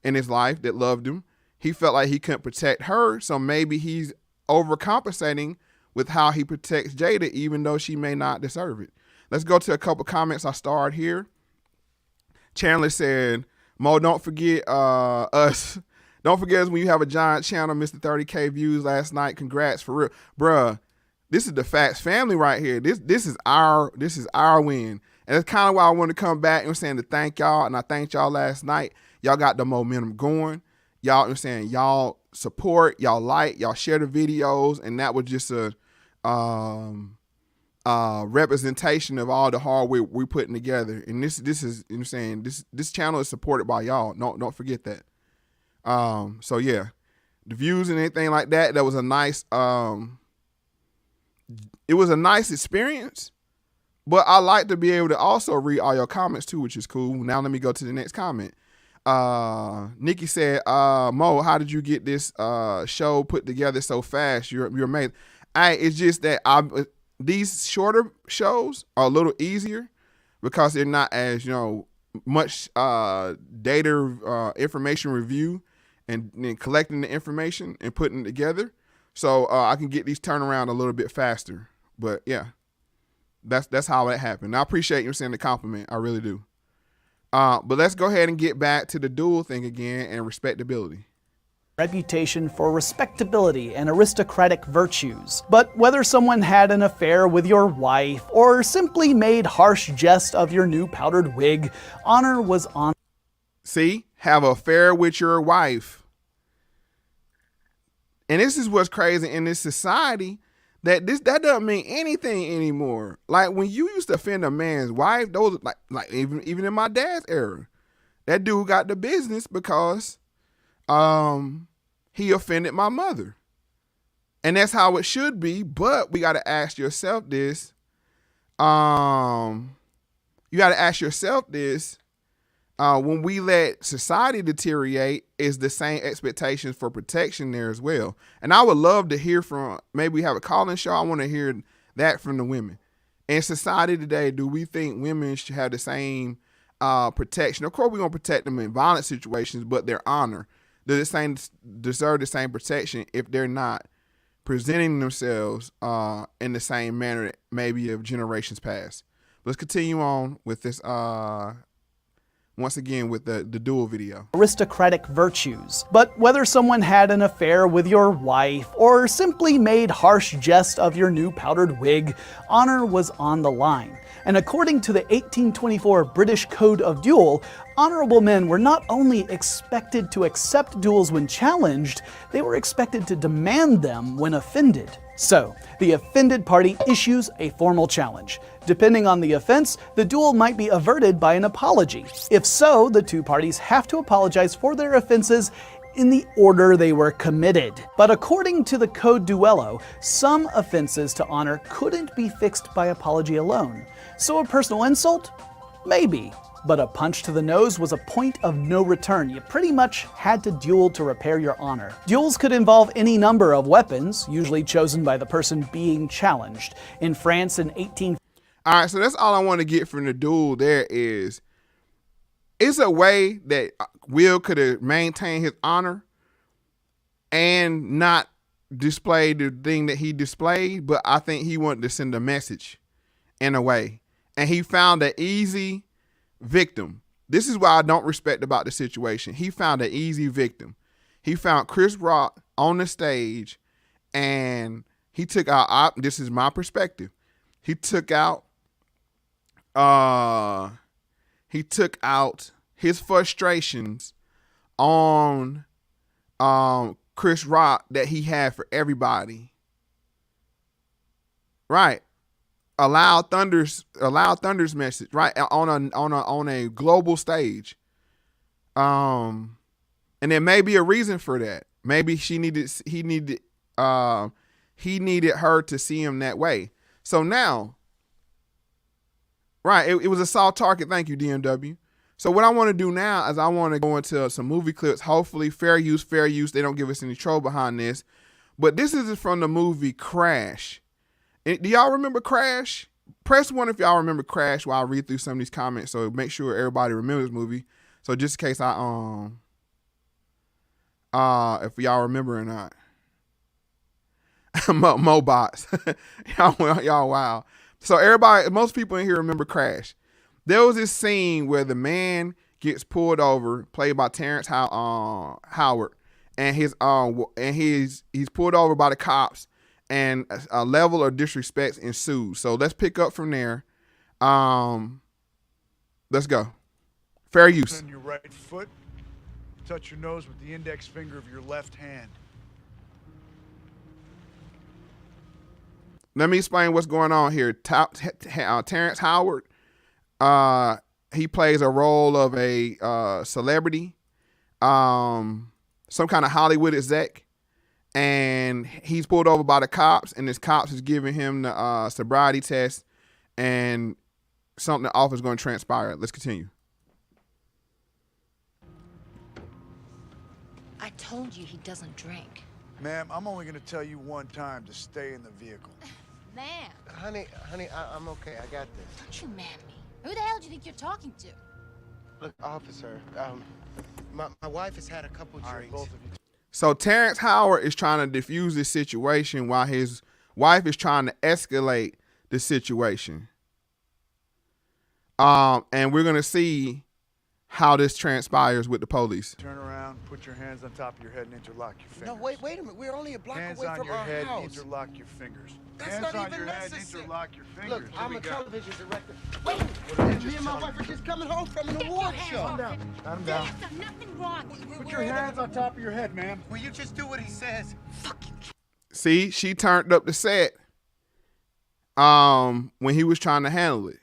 in his life that loved him, he felt like he couldn't protect her. So maybe he's overcompensating with how he protects Jada, even though she may not deserve it. Let's go to a couple comments. I start here. Chandler said, Mo, don't forget us. Don't forget us when you have a giant channel, Mr. 30K views last night. Congrats, for real. Bruh, this is the Factz family right here. This is our win. And that's kind of why I wanted to come back and saying to thank y'all. And I thanked y'all last night. Y'all got the momentum going. Y'all, I'm saying, y'all support, y'all like, y'all share the videos. And that was just a representation of all the hard work we're putting together. And this is, you know, saying this channel is supported by y'all. Don't forget that. So yeah, the views and anything like that, that was a nice, it was a nice experience, but I like to be able to also read all your comments too, which is cool. Now let me go to the next comment. Nikki said, Mo, how did you get this, show put together so fast? You're amazing. It's just that these shorter shows are a little easier because they're not as, you know, much, data, information review and then collecting the information and putting it together. So I can get these turned around a little bit faster. But yeah, that's how that happened. I appreciate you saying the compliment. I really do. But let's go ahead and get back to the duel thing again and respectability. reputation for respectability and aristocratic virtues. But whether someone had an affair with your wife or simply made harsh jest of your new powdered wig, honor was on. See, have an affair with your wife. And this is what's crazy in this society, that doesn't mean anything anymore. Like when you used to offend a man's wife, those like even in my dad's era, that dude got the business because he offended my mother. And that's how it should be, but we got to ask yourself this. You got to ask yourself this. When we let society deteriorate, is the same expectations for protection there as well. And I would love to hear from, maybe we have a call-in show. I want to hear that from the women. In society today, do we think women should have the same protection? Of course, we're going to protect them in violent situations, but their honor, do the same, deserve the same protection if they're not presenting themselves in the same manner that maybe of generations past. Let's continue on with this, once again with the duel video. Aristocratic virtues. But whether someone had an affair with your wife or simply made harsh jest of your new powdered wig, honor was on the line. And according to the 1824 British Code of Duel, honorable men were not only expected to accept duels when challenged, they were expected to demand them when offended. So, the offended party issues a formal challenge. Depending on the offense, the duel might be averted by an apology. If so, the two parties have to apologize for their offenses in the order they were committed. But according to the Code Duello, some offenses to honor couldn't be fixed by apology alone. So a personal insult? Maybe. But a punch to the nose was a point of no return. You pretty much had to duel to repair your honor. Duels could involve any number of weapons, usually chosen by the person being challenged. In France in 18... All right, so that's all I want to get from the duel there is, it's a way that Will could have maintained his honor and not display the thing that he displayed, but I think he wanted to send a message in a way. And he found an easy victim. This is what I don't respect about the situation. He found an easy victim. He found Chris Rock on the stage and he took out, this is my perspective, he took out his frustrations on Chris Rock that he had for everybody. Right. Allow Thunder's message, right, on a global stage. And there may be a reason for that. Maybe he needed her to see him that way. So now, right, it was a soft target. Thank you, DMW. So what I want to do now is I want to go into some movie clips. Hopefully, fair use. They don't give us any trouble behind this. But this is from the movie Crash. Do y'all remember Crash? Press 1 if y'all remember Crash while I read through some of these comments. So make sure everybody remembers this movie. So just in case if y'all remember or not. Mobots. y'all wow. So everybody, most people in here remember Crash. There was this scene where the man gets pulled over, played by Terrence Howard, and he's pulled over by the cops, and a level of disrespect ensues. So let's pick up from there. Let's go. Fair use. On your right foot, touch your nose with the index finger of your left hand. Let me explain what's going on here. Terrence Howard, he plays a role of a celebrity, some kind of Hollywood exec, and he's pulled over by the cops, and this cops is giving him the sobriety test, and something off is going to transpire. Let's continue. I told you he doesn't drink. Ma'am, I'm only going to tell you one time to stay in the vehicle. Man. Honey, I'm okay. I got this. Don't you man me. Who the hell do you think you're talking to? Look, officer, my wife has had a couple drinks. Both of you. So Terrence Howard is trying to defuse this situation while his wife is trying to escalate the situation. And we're going to see how this transpires with the police. Turn around, put your hands on top of your head and interlock your fingers. No, wait a minute. We're only a block Hands away on from your our head, house. interlock your fingers. That's hands not on even your head, necessary. interlock your fingers. Look, I'm Here a we go. television director. Wait, What did I me just and my tell wife you? are just coming home from an Get your award hands show. off Calm him. down. Calm down. There's nothing wrong. Put your hands on top of your head, ma'am. Will you just do what he says? See, she turned up the set when he was trying to handle it.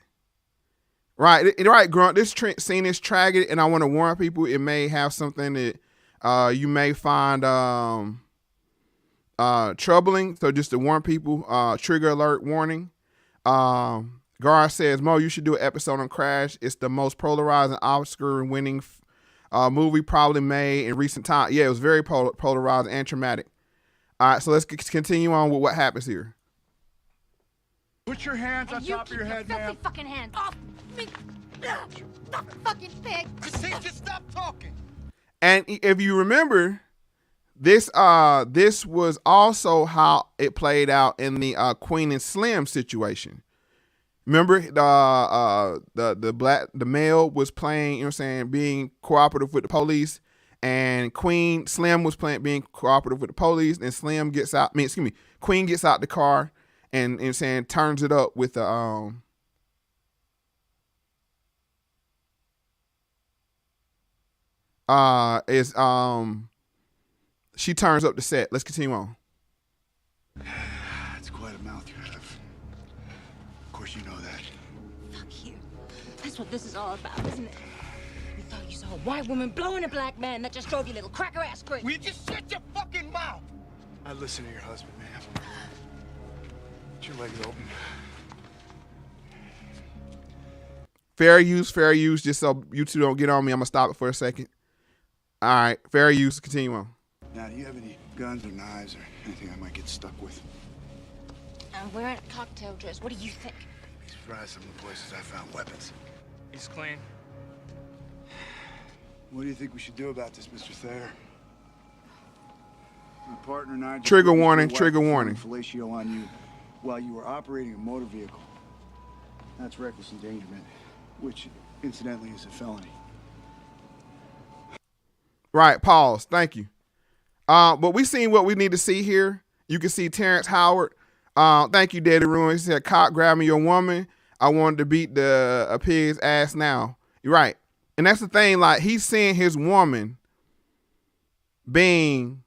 Right, right, Grunt. This scene is tragic, and I want to warn people. It may have something that you may find troubling. So just to warn people, trigger alert warning. Gar says, Mo, you should do an episode on Crash. It's the most polarizing Oscar-winning movie probably made in recent time. Yeah, it was very polarizing and traumatic. All right, so let's continue on with what happens here. Put your hands on And you top of keep your your head, filthy ma'am. fucking hands off me. Stop fucking pig. Christine, just stop talking. And if you remember, this was also how it played out in the Queen and Slim situation. Remember, the male was playing, you know what I'm saying, being cooperative with the police, and Slim was being cooperative with the police, and Queen gets out the car and saying turns it up with the she turns up the set. Let's continue on. It's quite a mouth you have. Of course you know that. Fuck you. That's what this is all about, isn't it? You thought you saw a white woman blowing a black man that just drove your little cracker ass crazy. Will you just shut your fucking mouth? I listen to your husband, ma'am. Put your legs open. Fair use, just so you two don't get on me. I'm gonna stop it for a second. All right, fair use, continue on. Now, do you have any guns or knives or anything I might get stuck with? I'm wearing a cocktail dress. What do you think? Be surprised some of the places I found weapons. He's clean. What do you think we should do about this, Mr. Thayer? My partner and I just Trigger witnessed warning, your wife trigger performing warning. fellatio on you while you were operating a motor vehicle. That's reckless endangerment, which incidentally is a felony. Right, pause. Thank you. But we seen what we need to see here. You can see Terrence Howard. Thank you, Daddy Ruin. He said, "Cock grabbing your woman. I wanted to beat a pig's ass now." You're right, and that's the thing. Like, he's seeing his woman being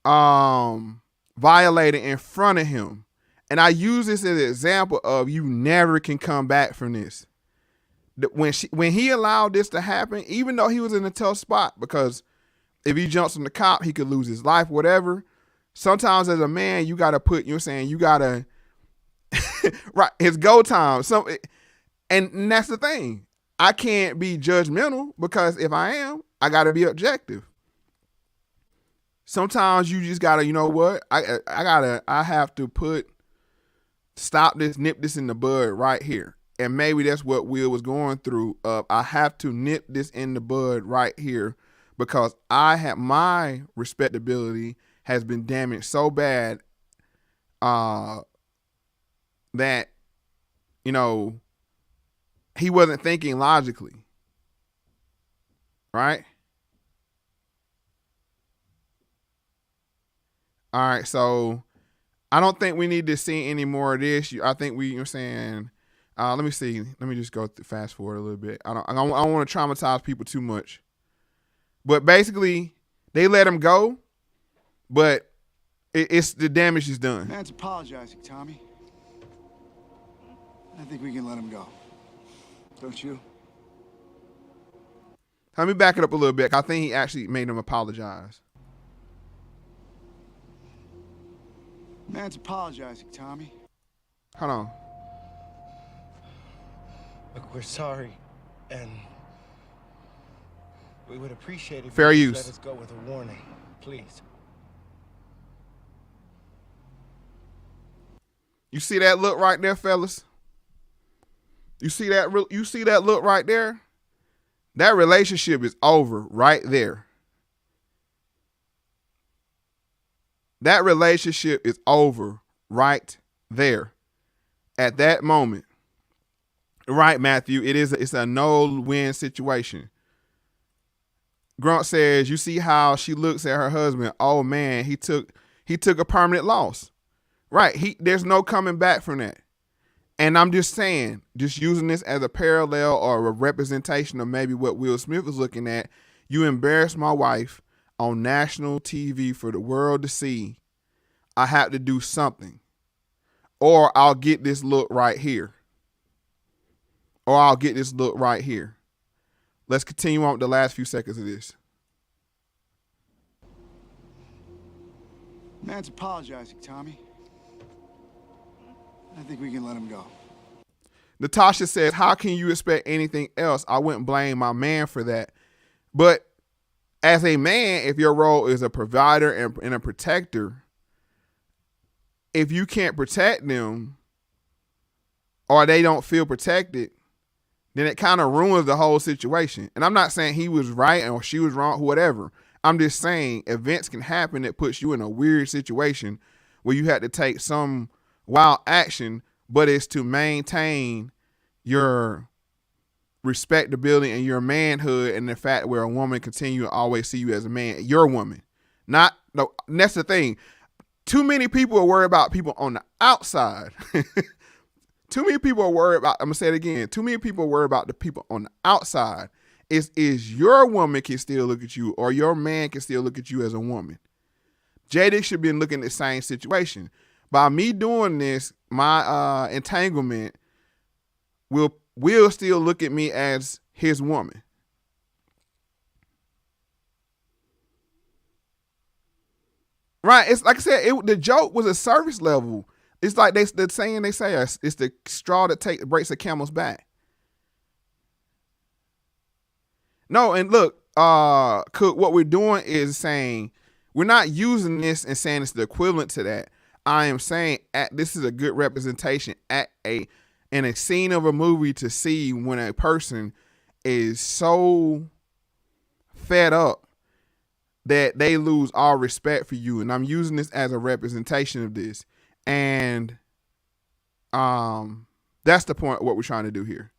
violated in front of him, and I use this as an example of you never can come back from this. When he allowed this to happen, even though he was in a tough spot, because if he jumps on the cop, he could lose his life, whatever. Sometimes as a man, you got to put, you know what I'm saying, you got to, right, it's go time. And that's the thing. I can't be judgmental, because if I am, I got to be objective. Sometimes you just got to, you know what, I have to stop this, nip this in the bud right here. And maybe that's what Will was going through. I have to nip this in the bud right here, because my respectability has been damaged so bad that, you know, he wasn't thinking logically. Right? All right, so I don't think we need to see any more of this. I think you're saying, let me see. Let me just go fast forward a little bit. I don't want to traumatize people too much. But basically, they let him go, but it's the damage is done. Man's apologizing, Tommy. I think we can let him go. Don't you? Let me back it up a little bit. I think he actually made him apologize. Man's apologizing, Tommy. Hold on. Look, we're sorry, and we would appreciate it if Fair you use. let us go with a warning, please. You see that look right there, fellas? You see that look right there? That relationship is over right there. That relationship is over right there. At that moment. Right, Matthew. It's a no-win situation. Grunt says, you see how she looks at her husband. Oh man, he took a permanent loss. Right. There's no coming back from that. And I'm just saying, just using this as a parallel or a representation of maybe what Will Smith was looking at. You embarrassed my wife on national TV for the world to see. I have to do something. Or I'll get this look right here. Let's continue on with the last few seconds of this. Man's apologizing, Tommy. I think we can let him go. Natasha says, how can you expect anything else? I wouldn't blame my man for that. But as a man, if your role is a provider and a protector, if you can't protect them or they don't feel protected, then it kind of ruins the whole situation. And I'm not saying he was right or she was wrong, whatever. I'm just saying events can happen that puts you in a weird situation where you had to take some wild action, but it's to maintain your respectability and your manhood and the fact where a woman continue to always see you as a man, your woman. And that's the thing. Too many people are worried about people on the outside. Too many people are worried about, I'm going to say it again. Too many people are worried about the people on the outside. Is your woman can still look at you or your man can still look at you as a woman. Jada should be looking at the same situation. By me doing this, my entanglement will still look at me as his woman. Right. It's like I said, the joke was a service level. It's like the saying they say, it's the straw that breaks a camel's back. No, and look, Cook, what we're doing is saying we're not using this and saying it's the equivalent to that. I am saying this is a good representation in a scene of a movie to see when a person is so fed up that they lose all respect for you. And I'm using this as a representation of this. And that's the point of what we're trying to do here.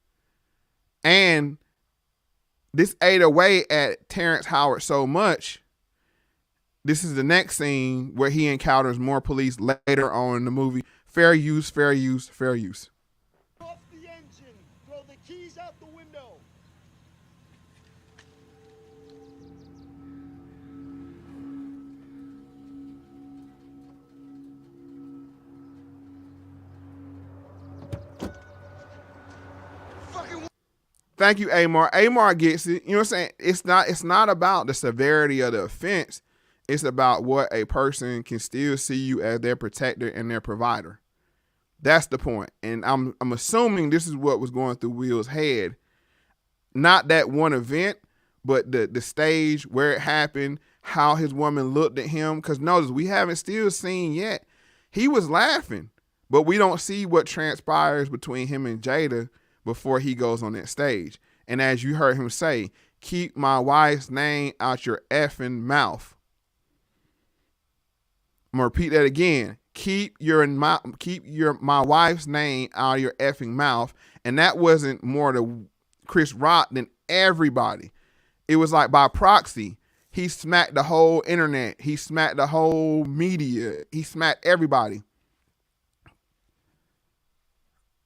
And this ate away at Terrence Howard so much. This is the next scene where he encounters more police later on in the movie. Fair use, fair use, fair use. Off the engine. Throw the keys out the window. Thank you, Amar. Amar gets it. You know what I'm saying? It's not about the severity of the offense. It's about what a person can still see you as their protector and their provider. That's the point. And I'm assuming this is what was going through Will's head. Not that one event, but the stage where it happened, how his woman looked at him. Because notice, we haven't still seen yet. He was laughing, but we don't see what transpires between him and Jada before he goes on that stage. And as you heard him say, keep my wife's name out your effing mouth. I'm gonna repeat that again. Keep my wife's name out of your effing mouth. And that wasn't more to Chris Rock than everybody. It was like by proxy. He smacked the whole internet. He smacked the whole media. He smacked everybody.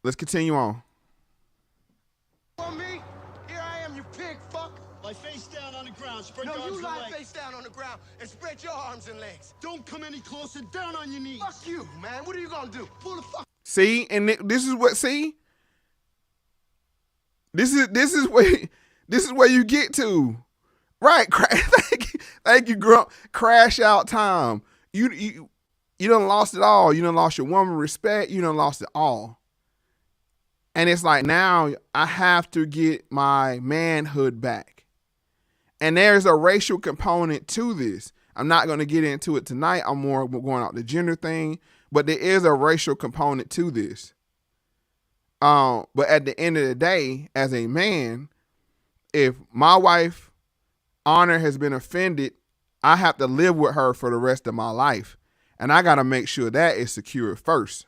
Let's continue on. On me? Here I am, you pig fuck. Lie face down on the ground. Spread your arms and legs. No, you lie face down on the ground and spread your arms and legs. Don't come any closer. Down on your knees. Fuck you, man. What are you gonna do? Pull the fuck. See, and this is what. See, this is where you get to, right? Thank you, Grump. Crash out time. You done lost it all. You done lost your woman respect. You done lost it all. And it's like, now I have to get my manhood back. And there's a racial component to this. I'm not going to get into it tonight. I'm more going out the gender thing, but there is a racial component to this. But at the end of the day, as a man, if my wife honor has been offended, I have to live with her for the rest of my life. And I got to make sure that is secure first.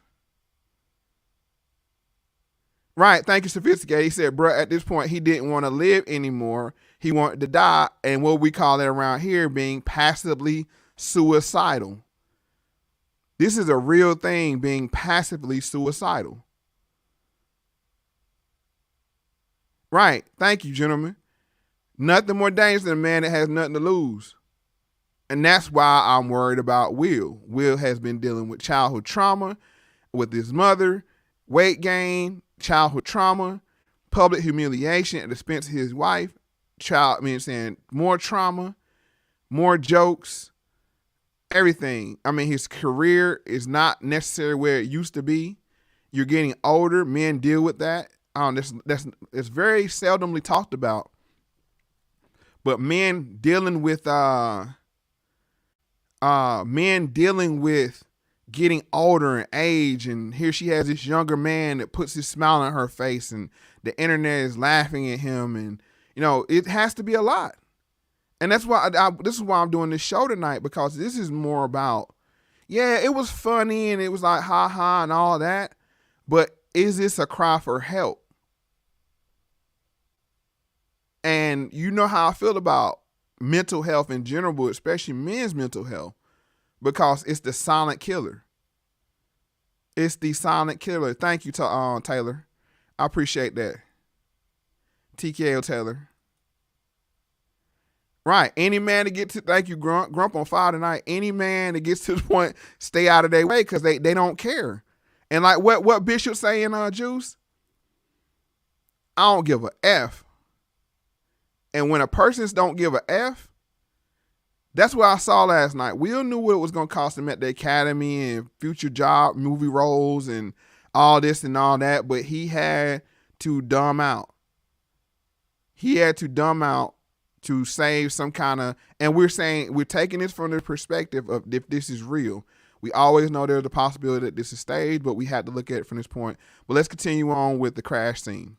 Right. Thank you, Sophisticated. He said, bruh, at this point, he didn't want to live anymore. He wanted to die. And what we call it around here being passively suicidal. This is a real thing, being passively suicidal. Right. Thank you, gentlemen. Nothing more dangerous than a man that has nothing to lose. And that's why I'm worried about Will. Will has been dealing with childhood trauma with his mother, weight gain, childhood trauma, public humiliation at the expense of his wife, more trauma, more jokes, everything. I mean, his career is not necessarily where it used to be. You're getting older. Men deal with that. It's very seldomly talked about. But men dealing with getting older in age, and here she has this younger man that puts his smile on her face, and the internet is laughing at him, and it has to be a lot. And that's why this is why I'm doing this show tonight, because this is more about, yeah, it was funny and it was like ha ha and all that, but is this a cry for help? And you know how I feel about mental health in general, but especially men's mental health, because it's the silent killer. It's the silent killer. Thank you to Taylor. I appreciate that. TKO Taylor. Right. Any man that gets to, thank you, Grump on fire tonight. Any man that gets to the point, stay out of their way, because they don't care. And like what Bishop saying, Juice, I don't give a F. And when a person don't give a F, that's what I saw last night. Will knew what it was going to cost him at the academy and future job, movie roles and all this and all that, but he had to dumb out. He had to dumb out to save some kind of, and we're taking this from the perspective of if this is real. We always know there's a possibility that this is staged, but we had to look at it from this point. But let's continue on with the crash scene.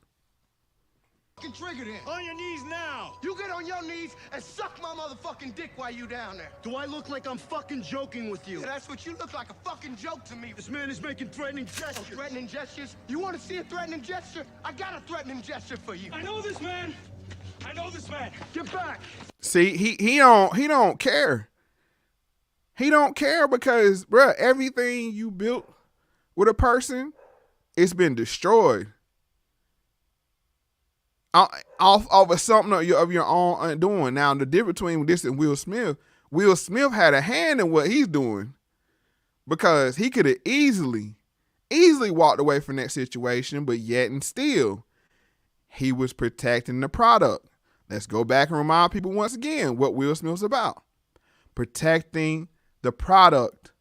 Trigger then. On your knees now. You get on your knees and suck my motherfucking dick while you down there. Do I look like I'm fucking joking with you? Yeah, that's what you look like, a fucking joke to me. This man is making threatening gestures. Oh, threatening gestures? You want to see a threatening gesture? I got a threatening gesture for you. I know this man. Get back. See, he don't care. He don't care because, bruh, everything you built with a person, it's been destroyed. Off of something of your own doing. Now, the difference between this and Will Smith had a hand in what he's doing, because he could have easily walked away from that situation, but yet and still, he was protecting the product. Let's go back and remind people once again what Will Smith's about. Protecting the product.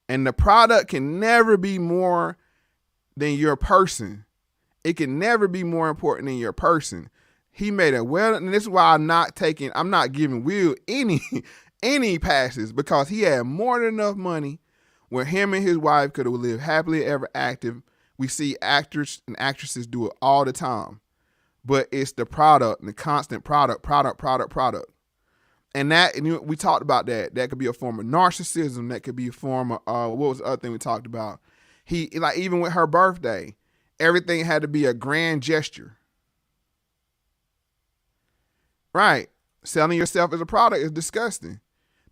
And the product can never be more than your person. It can never be more important than your person. He made it well, and this is why I'm not giving Will any passes, because he had more than enough money where him and his wife could have lived happily ever active. We see actors and actresses do it all the time, but it's the product and the constant product. And we talked about that. That could be a form of narcissism. That could be a form of, what was the other thing we talked about? Even with her birthday, everything had to be a grand gesture. Right. Selling yourself as a product is disgusting.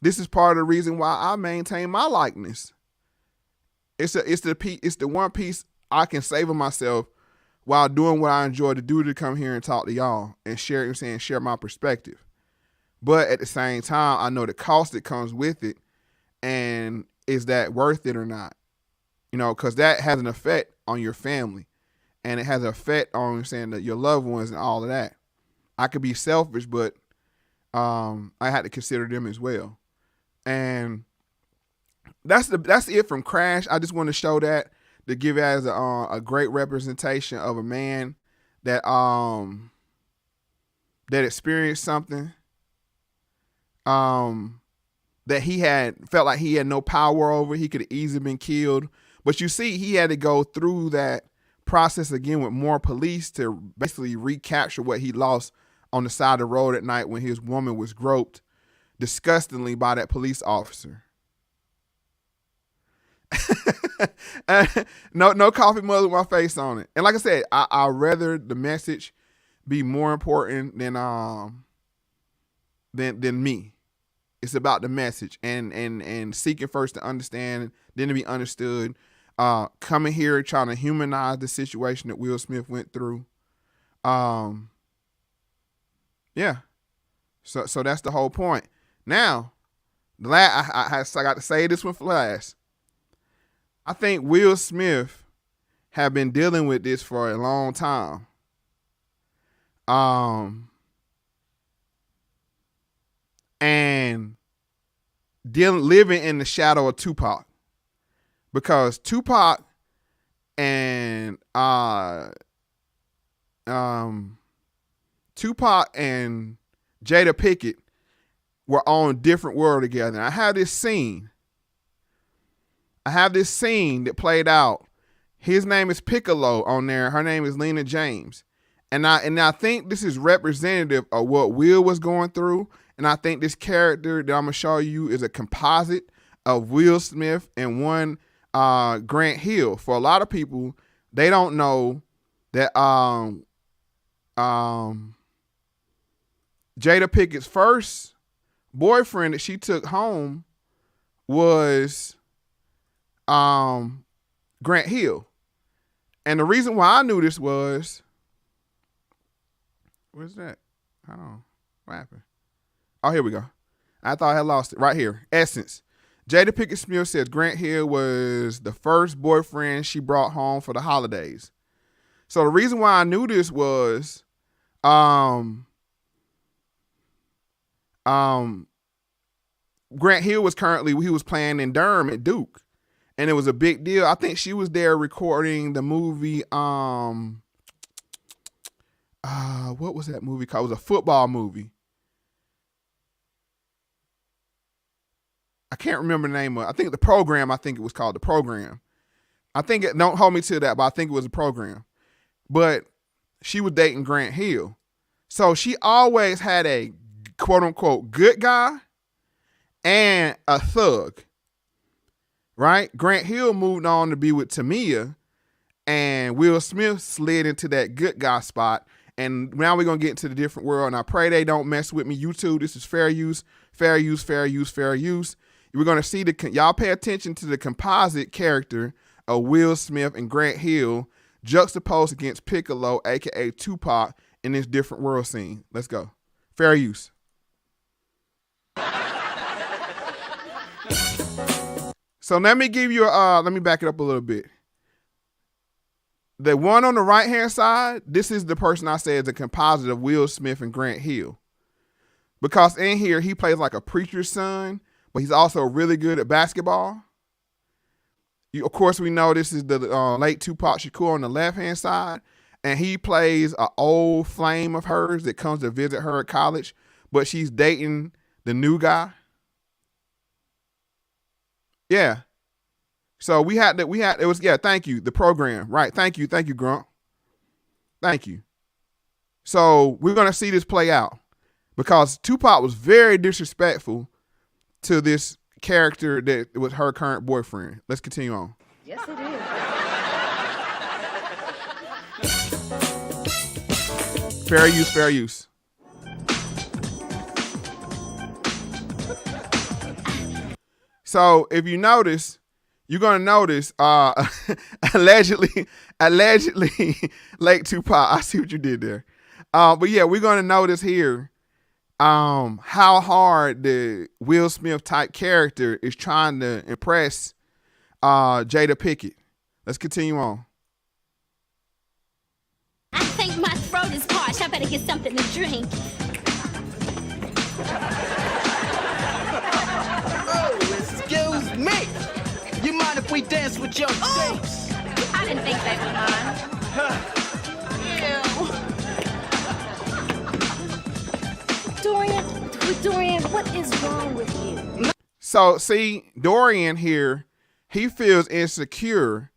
This is part of the reason why I maintain my likeness. It's the one piece I can save of myself while doing what I enjoy to do, to come here and talk to y'all and share my perspective. But at the same time, I know the cost that comes with it, and is that worth it or not? Because that has an effect on your family. And it has an effect on your loved ones and all of that. I could be selfish, but I had to consider them as well. And that's it from Crash. I just want to show that, to give it as a great representation of a man that experienced something that he felt like he had no power over. He could have easily been killed. But you see, he had to go through that process again with more police to basically recapture what he lost on the side of the road at night when his woman was groped disgustingly by that police officer. No coffee mug with my face on it. And like I said, I'd rather the message be more important than me. It's about the message and seeking first to understand, then to be understood. Coming here trying to humanize the situation that Will Smith went through. Yeah. So that's the whole point. Now, I got to say this one for last. I think Will Smith have been dealing with this for a long time. And living in the shadow of Tupac, because Tupac and Jada Pinkett were on different world together. And I have this scene that played out. His name is Piccolo on there. Her name is Lena James. And I think this is representative of what Will was going through. And I think this character that I'm going to show you is a composite of Will Smith and one Grant Hill. For a lot of people, they don't know that Jada Pinkett's first boyfriend that she took home was Grant Hill. And the reason why I knew this was, where's that? Hold on. What happened? Oh, here we go. I thought I had lost it. Right here. Essence. Jada Pinkett Smith says Grant Hill was the first boyfriend she brought home for the holidays. So the reason why I knew this was Grant Hill was playing in Durham at Duke. And it was a big deal. I think she was there recording the movie. What was that movie called? It was a football movie. I can't remember the name of it. I think The Program, it was called The Program. Don't hold me to that, but I think it was a program. But she was dating Grant Hill. So she always had a quote unquote good guy and a thug. Right? Grant Hill moved on to be with Tamia, and Will Smith slid into that good guy spot. And now we're going to get into the different world. And I pray they don't mess with me. YouTube, this is fair use, fair use, fair use, fair use. We're going to see y'all pay attention to the composite character of Will Smith and Grant Hill juxtaposed against Piccolo, aka Tupac, in this different world scene. Let's go. Fair use. So let me give you let me back it up a little bit. The one on the right hand side, this is the person I say is a composite of Will Smith and Grant Hill. Because in here, he plays like a preacher's son, but he's also really good at basketball. Of course, we know this is the late Tupac Shakur on the left-hand side, and he plays an old flame of hers that comes to visit her at college, but she's dating the new guy. Yeah. So thank you, The Program. Right, thank you, Grunt. Thank you. So we're going to see this play out because Tupac was very disrespectful to this character that was her current boyfriend. Let's continue on. Yes, it is. Fair use, fair use. So if you notice, you're going to notice, allegedly, late Tupac. I see what you did there. But yeah, we're going to notice here how hard the Will Smith type character is trying to impress Jada Pinkett. Let's continue on. I think my throat is parched. I better get something to drink. Oh, excuse me. You mind if we dance with your dates? I didn't think they would mind. Ew. Dorian, what is wrong with you? So, see, Dorian here, he feels insecure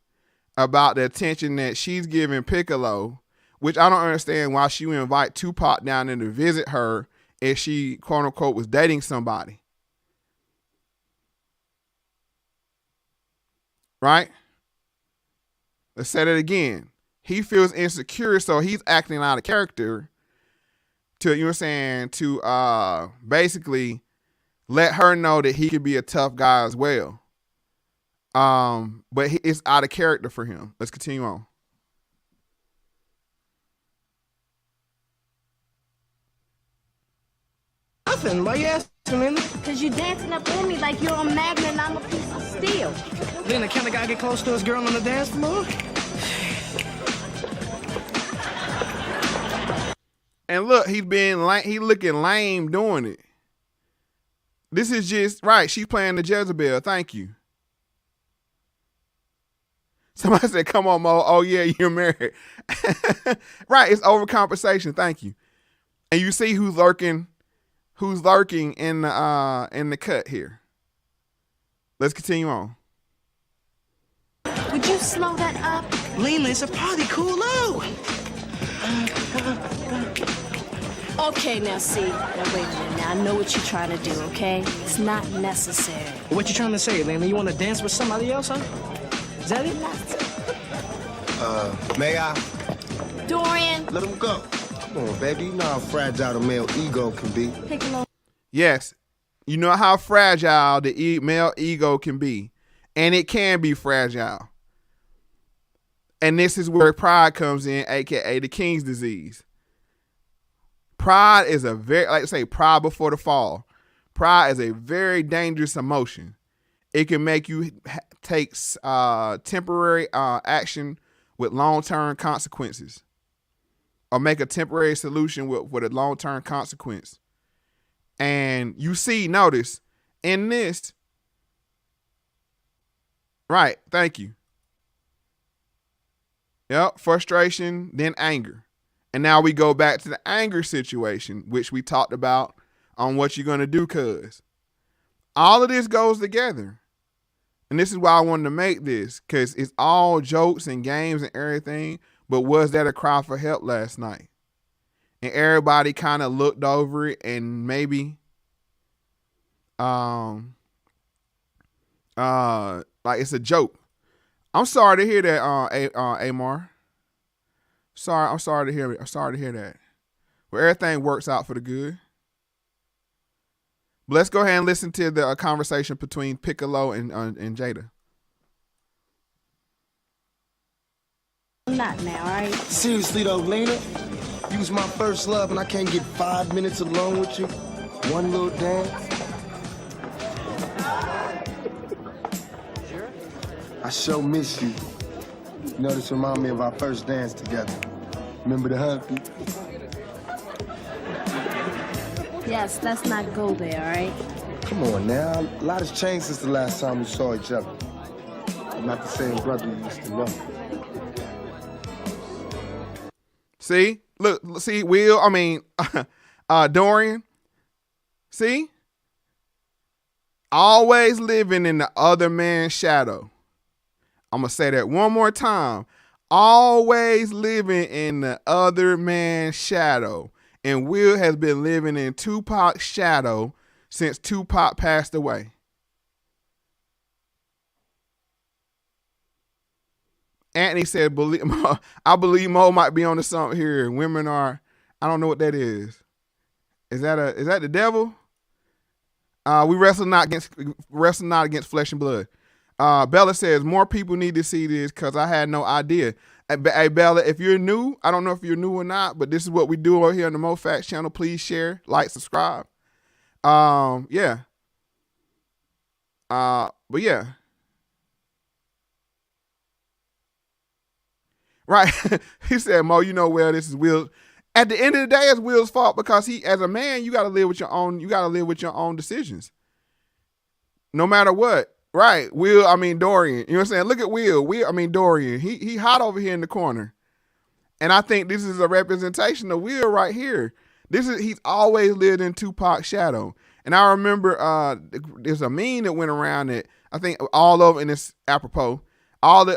about the attention that she's giving Piccolo, which I don't understand why she would invite Tupac down there to visit her if she, quote unquote, was dating somebody. right? Let's say that again. He feels insecure, so he's acting out of character to, you know what I'm saying, to basically let her know that he could be a tough guy as well. But it's out of character for him. Let's continue on. Nothing. Why you asking, Lena? Cause you dancing up on me like you're a magnet and I'm a piece of steel. Lena, can the guy get close to his girl on the dance floor? And look, he looking lame doing it. This is just right. She's playing the Jezebel. Thank you. Somebody said, "Come on, Mo. Oh yeah, you're married." Right. It's overcompensation. Thank you. And you see who's lurking in the cut here. Let's continue on. Would you slow that up? Lena, it's a party. Cool out. Okay, now see. Now wait a minute. Now I know what you're trying to do, okay? It's not necessary. What you trying to say, Lena? You want to dance with somebody else, huh? Is that it? May I? Dorian. Let him go. Come on, baby. You know how fragile the male ego can be. Piccolo. Yes. You know how fragile the male ego can be. And it can be fragile. And this is where pride comes in, aka the king's disease. Pride is a very, like I say, pride before the fall. Pride is a very dangerous emotion. It can make you take temporary action with long-term consequences, or make a temporary solution with a long-term consequence. And you see, notice in this, right? Thank you. Yep, frustration, then anger. And now we go back to the anger situation, which we talked about on what you're going to do, cuz. All of this goes together. And this is why I wanted to make this, because it's all jokes and games and everything. But was that a cry for help last night? And everybody kind of looked over it and maybe like it's a joke. I'm sorry to hear that, Amar. I'm sorry to hear it. I'm sorry to hear that. Well, everything works out for the good. But let's go ahead and listen to the conversation between Piccolo and Jada. I'm not now, all right? Seriously though, Lena, you was my first love and I can't get 5 minutes alone with you? One little dance? I sure miss you. You know, this remind me of our first dance together. Remember the hug? Yes, let's not go there, all right? Come on now. A lot has changed since the last time we saw each other. I'm not the same brother we used to know. See? Look, see, Will, Dorian. See? Always living in the other man's shadow. I'm going to say that one more time. Always living in the other man's shadow. And Will has been living in Tupac's shadow since Tupac passed away. Anthony said, I believe Mo might be on to something here. Women are, I don't know what that is. Is that the devil? We wrestle not against flesh and blood. Bella says, more people need to see this because I had no idea. Hey, Bella, if you're new, I don't know if you're new or not, but this is what we do over here on the Moe Factz channel. Please share, like, subscribe. Yeah. But yeah. Right. He said, Mo, you know, well, this is Will. At the end of the day, it's Will's fault because he, as a man, you got to live with your own decisions. No matter what. Right. Dorian. You know what I'm saying? Look at Dorian. He hot over here in the corner. And I think this is a representation of Will right here. He's always lived in Tupac's shadow. And I remember there's a meme that went around that I think all over, and it's apropos. All the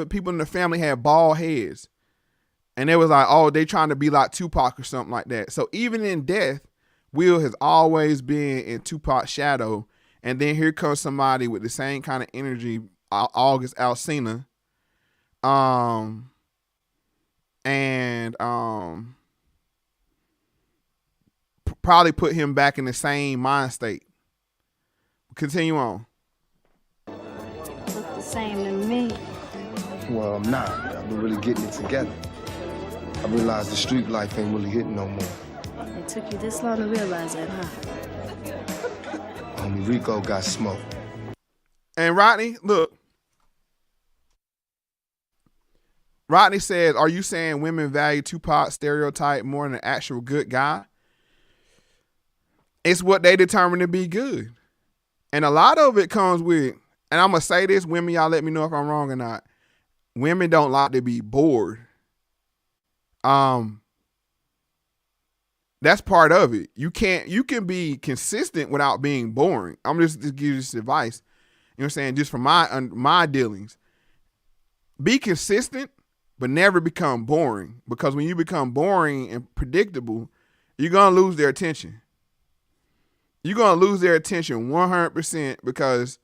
people in the family had bald heads. And it was like, oh, they trying to be like Tupac or something like that. So even in death, Will has always been in Tupac's shadow, and then here comes somebody with the same kind of energy, August Alsina, and probably put him back in the same mind state. Continue on. Look the same to me. Well, I'm not. I've been really getting it together. I realized the street life ain't really hitting no more. It took you this long to realize that, huh? Homie Rico got smoked. And Rodney, look. Rodney says, are you saying women value Tupac's stereotype more than an actual good guy? It's what they determine to be good. And a lot of it comes with, and I'm going to say this, women, y'all let me know if I'm wrong or not. Women don't like to be bored. That's part of it. You can be consistent without being boring. I'm just to give you this advice. You know what I'm saying? Just from my dealings. Be consistent, but never become boring. Because when you become boring and predictable, you're going to lose their attention. You're going to lose their attention 100% because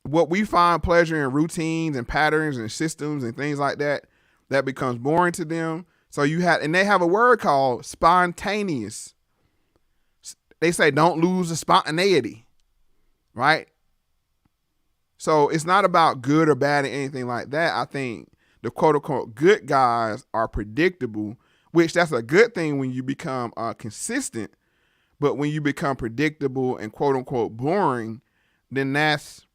what we find pleasure in routines and patterns and systems and things like that, that becomes boring to them. So and they have a word called spontaneous. They say don't lose the spontaneity, right? So it's not about good or bad or anything like that. I think the quote unquote good guys are predictable, which that's a good thing when you become consistent. But when you become predictable and quote unquote boring, then that's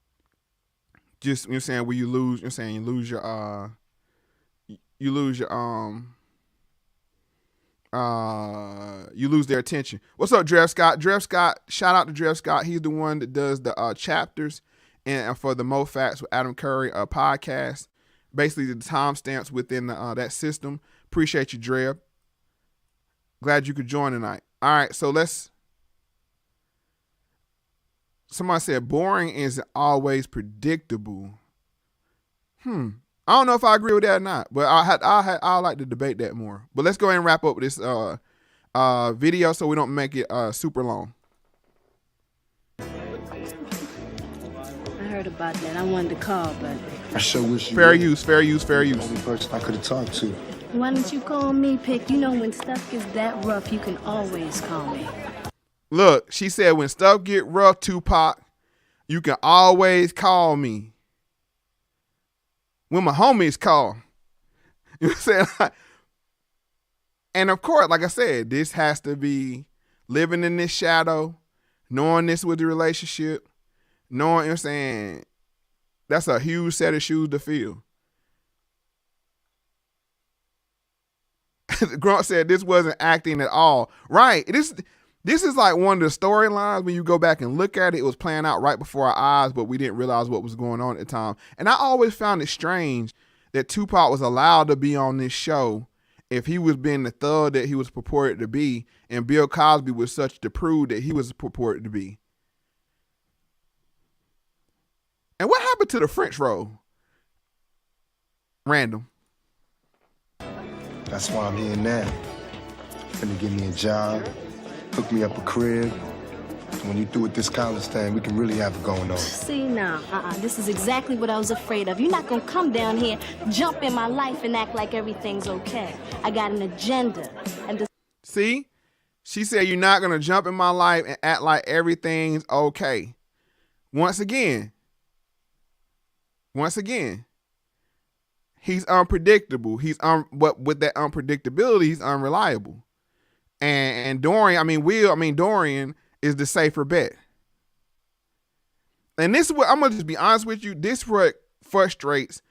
just, you know what I'm saying, where you lose, you know what I'm saying, you lose their attention. What's up, Drev Scott? Drev Scott, shout out to Drev Scott. He's the one that does the chapters and for the Moe Factz with Adam Curry podcast. Basically the timestamps within that system. Appreciate you, Drev. Glad you could join tonight. All right, so somebody said boring is always predictable. I don't know if I agree with that or not, but I like to debate that more. But let's go ahead and wrap up this video so we don't make it super long. I heard about that. I wanted to call, but I sure wish you fair would. use. The only person I could have talked to. why don't you call me, Pick? You know when stuff gets that rough, you can always call me. Look, she said when stuff get rough, Tupac, you can always call me. When my homies call. You know what I'm saying? And of course, like I said, this has to be living in this shadow, knowing this with the relationship, knowing, you know what I'm saying, that's a huge set of shoes to fill. Grunt said this wasn't acting at all. Right. This is like one of the storylines when you go back and look at it. It was playing out right before our eyes, but we didn't realize what was going on at the time. And I always found it strange that Tupac was allowed to be on this show if he was being the thug that he was purported to be, and Bill Cosby was such the prude that he was purported to be. And what happened to the French roll? Random. That's why I'm here now. Finna give me a job, hook me up a crib. When you through with this college thing, we can really have it going on. See now, this is exactly what I was afraid of. You're not gonna come down here, jump in my life and act like everything's okay. I got an agenda. See? She said you're not gonna jump in my life and act like everything's okay. Once again, he's unpredictable. But with that unpredictability, he's unreliable. And Dorian is the safer bet. And this is what, I'm going to just be honest with you, this is what frustrates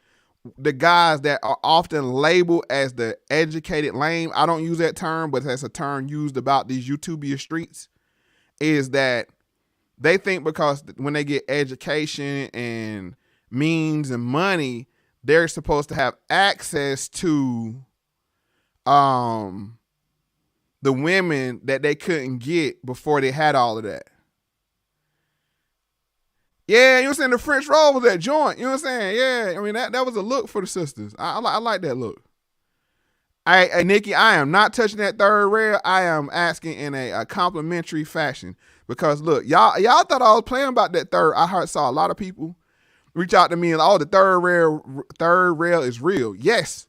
the guys that are often labeled as the educated lame. I don't use that term, but that's a term used about these YouTubia streets, is that they think because when they get education and means and money, they're supposed to have access to the women that they couldn't get before they had all of that. Yeah, you know what I'm saying? The French roll was that joint. You know what I'm saying? Yeah, I mean, that was a look for the sisters. I like that look. Hey, Nikki, I am not touching that third rail. I am asking in a complimentary fashion because look, y'all thought I was playing about that third. I saw a lot of people reach out to me and the third rail is real. Yes,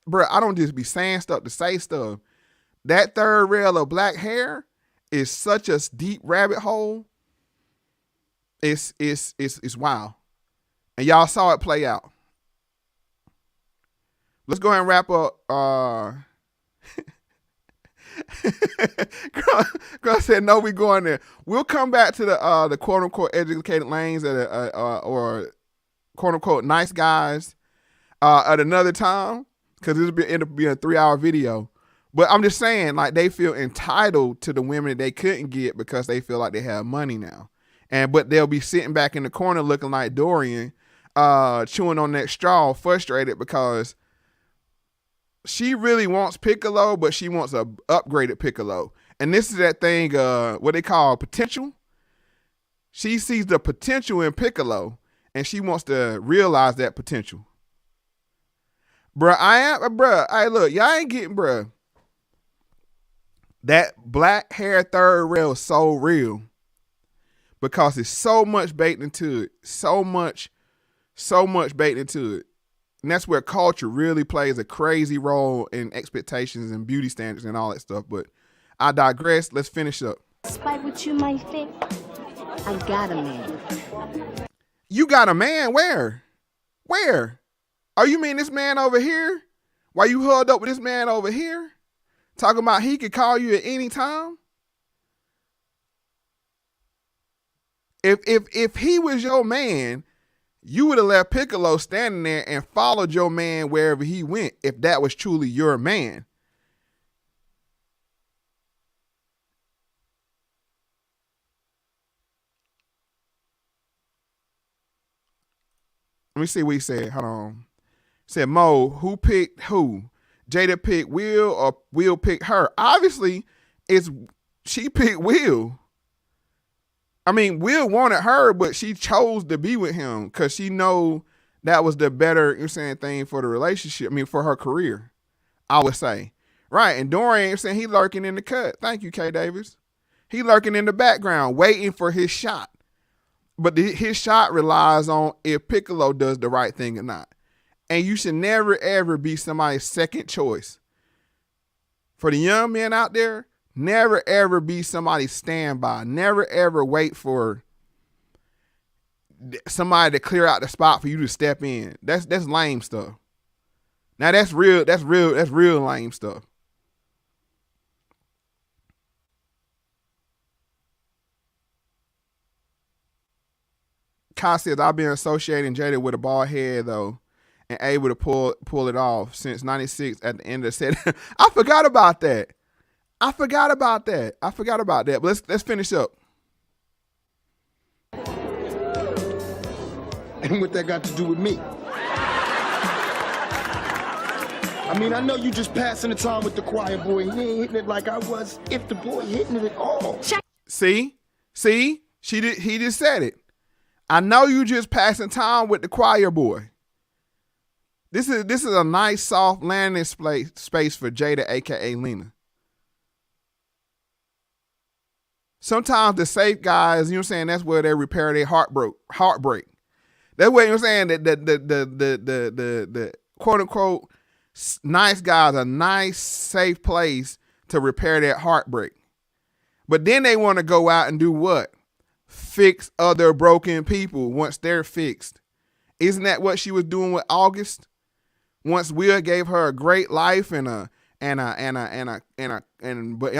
bro. I don't just be saying stuff to say stuff. That third rail of black hair is such a deep rabbit hole. It's wild, and y'all saw it play out. Let's go ahead and wrap up. Girl said, no, we going there. We'll come back to the quote unquote educated lanes or quote unquote nice guys at another time because this will end up being a 3-hour video. But I'm just saying, like, they feel entitled to the women that they couldn't get because they feel like they have money now. But they'll be sitting back in the corner looking like Dorian, chewing on that straw, frustrated because she really wants Piccolo, but she wants a upgraded Piccolo. And this is that thing, what they call potential. She sees the potential in Piccolo, and she wants to realize that potential. Hey, look, y'all ain't getting, bruh. That black hair third rail is so real because it's so much baked into it. So much baked into it. And that's where culture really plays a crazy role in expectations and beauty standards and all that stuff. But I digress. Let's finish up. Despite what you might think, I got a man. You got a man? Where? Oh, you mean this man over here? Why you hugged up with this man over here? Talking about he could call you at any time? If he was your man, you would have left Piccolo standing there and followed your man wherever he went if that was truly your man. Let me see what he said. Hold on. He said, Mo, who picked who? Jada picked Will or Will picked her? Obviously, she picked Will. I mean, Will wanted her, but she chose to be with him because she know that was the better, thing for the relationship. I mean, for her career, I would say. Right. And Dorian, he lurking in the cut. Thank you, K. Davis. He lurking in the background, waiting for his shot. But his shot relies on if Piccolo does the right thing or not. And you should never, ever be somebody's second choice. For the young men out there, never, ever be somebody's standby. Never, ever wait for somebody to clear out the spot for you to step in. That's lame stuff. Now that's real lame stuff. Kai says, I've been associating Jada with a bald head though, and able to pull it off since '96 at the end of the set. I forgot about that. But let's finish up. And what that got to do with me? I mean, I know you just passing the time with the choir boy. He ain't hitting it like I was, if the boy hitting it at all. See, he just said it. I know you just passing time with the choir boy. This is a nice soft landing space for Jada, aka Lena. Sometimes the safe guys, that's where they repair their heartbreak. That's what that the quote unquote nice guys, a nice safe place to repair that heartbreak. But then they want to go out and do what? Fix other broken people once they're fixed. Isn't that what she was doing with August? Once Will gave her a great life and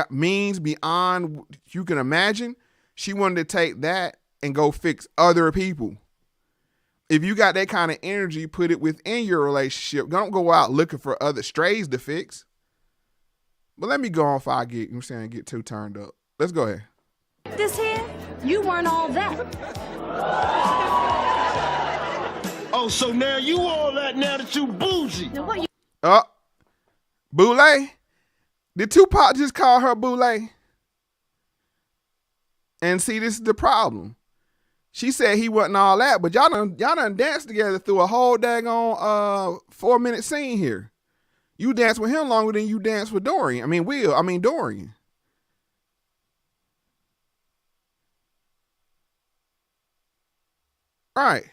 means beyond you can imagine, she wanted to take that and go fix other people. If you got that kind of energy, put it within your relationship. Don't go out looking for other strays to fix. But let me go on before I get too turned up. Let's go ahead. This here, you weren't all that. Oh, so now you all that now that you bougie. Now what you... Boule? Did Tupac just call her Boule? And see, this is the problem. She said he wasn't all that, but y'all done danced together through a whole daggone 4-minute scene here. You dance with him longer than you dance with Dorian. Dorian. Right.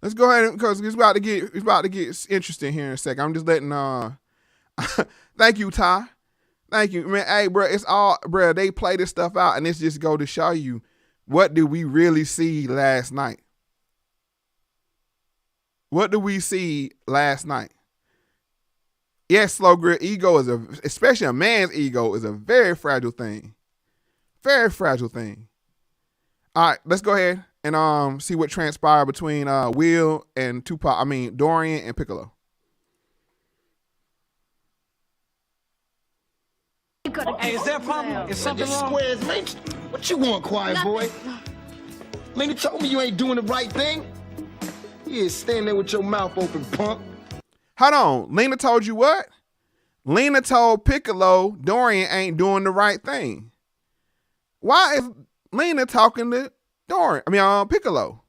Let's go ahead because it's about to get interesting here in a second. I'm just letting thank you, Ty. Thank you, man. Hey, bro, it's all, bro. They play this stuff out, and it's just go to show you what did we really see last night. What did we see last night? Yes, slow grip ego especially a man's ego is a very fragile thing. Very fragile thing. All right, let's go ahead and see what transpired between Will and Dorian and Piccolo. Hey, is there a problem? Is something wrong? Squares, man. What you want, quiet boy? Lena told me you ain't doing the right thing. Yeah, stand there with your mouth open, punk. Hold on. Lena told you what? Lena told Piccolo Dorian ain't doing the right thing. Why is Lena talking to Piccolo?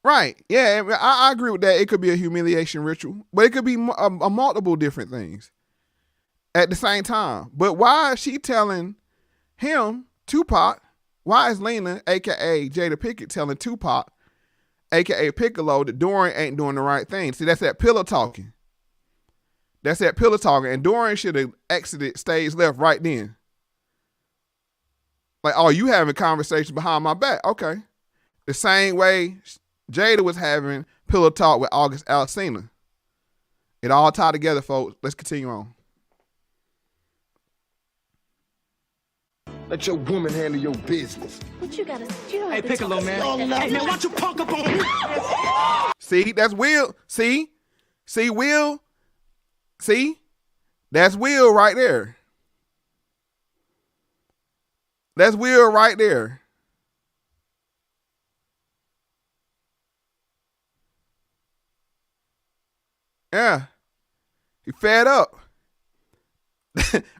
Right. Yeah, I agree with that. It could be a humiliation ritual, but it could be a multiple different things at the same time. But why is she telling him, Tupac, why is Lena, a.k.a. Jada Pinkett, telling Tupac, a.k.a. Piccolo, that Dorian ain't doing the right thing? See, that's that pillow talking. And Dorian should have exited stage left right then. Like, oh, you having conversations behind my back. Okay. The same way Jada was having pillow talk with August Alsina. It all tied together, folks. Let's continue on. Let your woman handle your business. What you gotta do? Hey, Piccolo, man. Hey, man, why don't you punk up on me? See, that's Will. See, Will. See, that's Will right there. That's Will right there. Yeah. He fed up.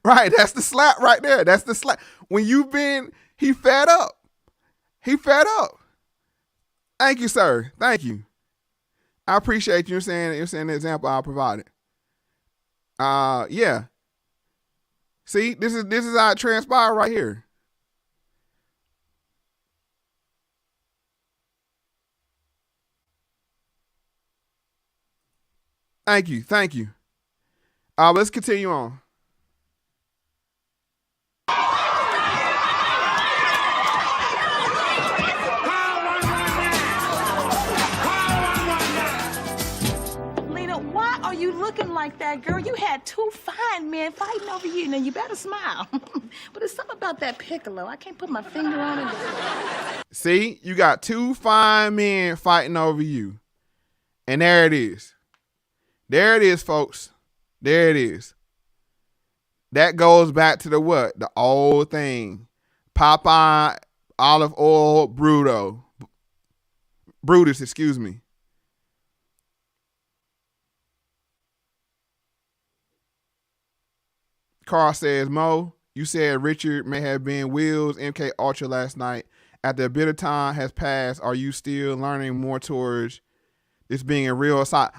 Right, that's the slap right there. That's the slap. When he fed up. He fed up. Thank you, sir. Thank you. I appreciate you saying the example I provided. Yeah. See, this is how it transpired right here. Thank you. Let's continue on. Lena, why are you looking like that, girl? You had two fine men fighting over you. Now, you better smile. But it's something about that Piccolo. I can't put my finger on it. See, you got two fine men fighting over you. And there it is. There it is, folks. There it is. That goes back to the what? The old thing. Popeye, olive oil, Brutus, excuse me. Carl says, Mo, you said Richard may have been Will's MK Ultra last night. After a bit of time has passed, are you still learning more towards this being a real side?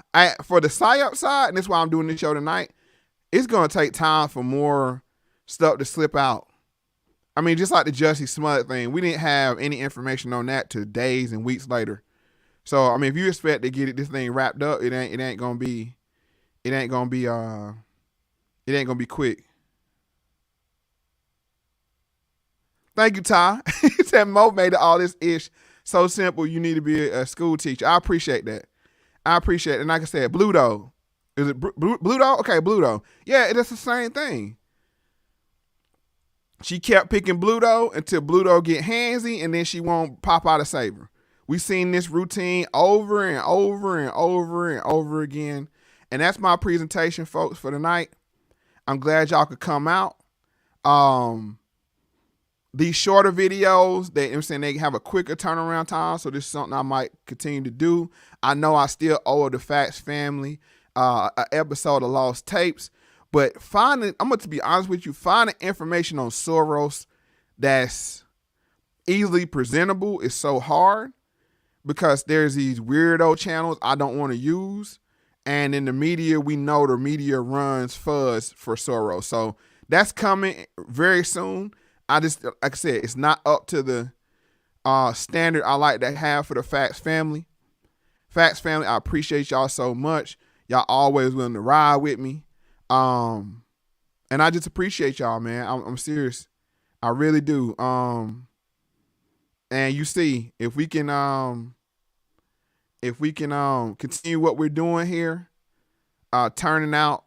For the PSYOP side, and that's why I'm doing this show tonight, it's going to take time for more stuff to slip out. I mean, just like the Jussie Smollett thing, we didn't have any information on that till days and weeks later. So, I mean, if you expect to get this thing wrapped up, it ain't gonna be quick. Thank you, Ty. He said Mo made all this ish so simple. You need to be a school teacher. I appreciate that. And like I said, Bluto. Is it Bluto? Okay, Bluto. Yeah, it's the same thing. She kept picking Bluto until Bluto get handsy, and then she won't pop out a saber. We've seen this routine over and over and over and over again. And that's my presentation, folks, for tonight. I'm glad y'all could come out. These shorter videos, they have a quicker turnaround time, so this is something I might continue to do. I know I still owe the Factz family an episode of Lost Tapes, but I'm going to be honest with you, finding information on Soros that's easily presentable is so hard. because there's these weirdo channels I don't want to use. And in the media, we know the media runs fuzz for Soros. So that's coming very soon. Like I said, it's not up to the standard I like to have for the Factz family. Factz family, I appreciate y'all so much. Y'all always willing to ride with me. And I just appreciate y'all, man. I'm serious. I really do. And you see, if we can continue what we're doing here, turning out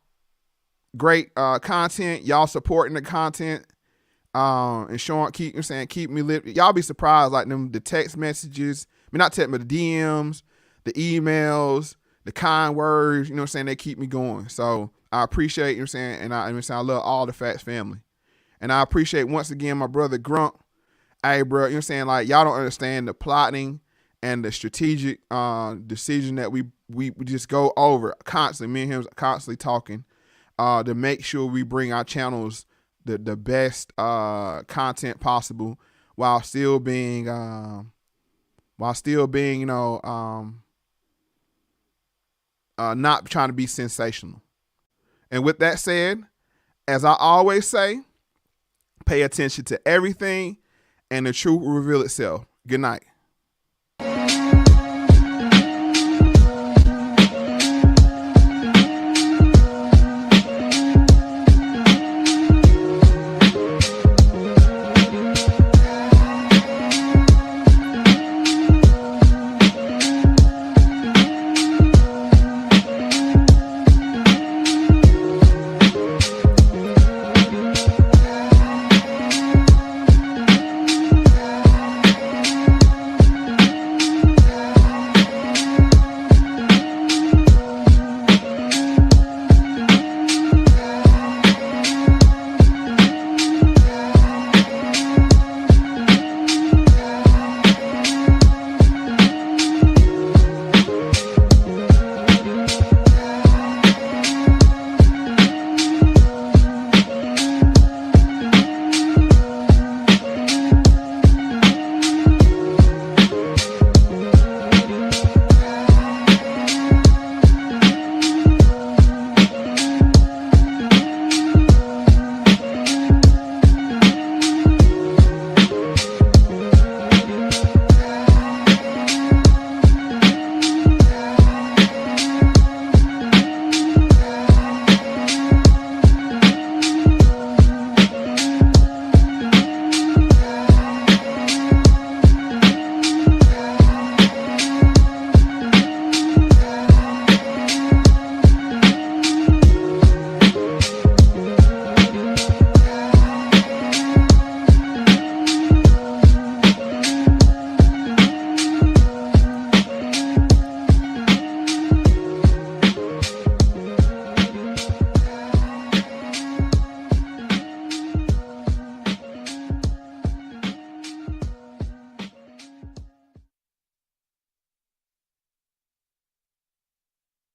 great content, y'all supporting the content, and showing, keep me lit. Y'all be surprised, like the text messages, not text, but the DMs, the emails, the kind words, they keep me going. So I appreciate, and I love all the Factz family. And I appreciate once again my brother Grunt. Hey, bro, like y'all don't understand the plotting and the strategic decision that we just go over constantly. Me and him constantly talking to make sure we bring our channels the best content possible while still being not trying to be sensational. And with that said, as I always say, pay attention to everything and the truth will reveal itself. Good night.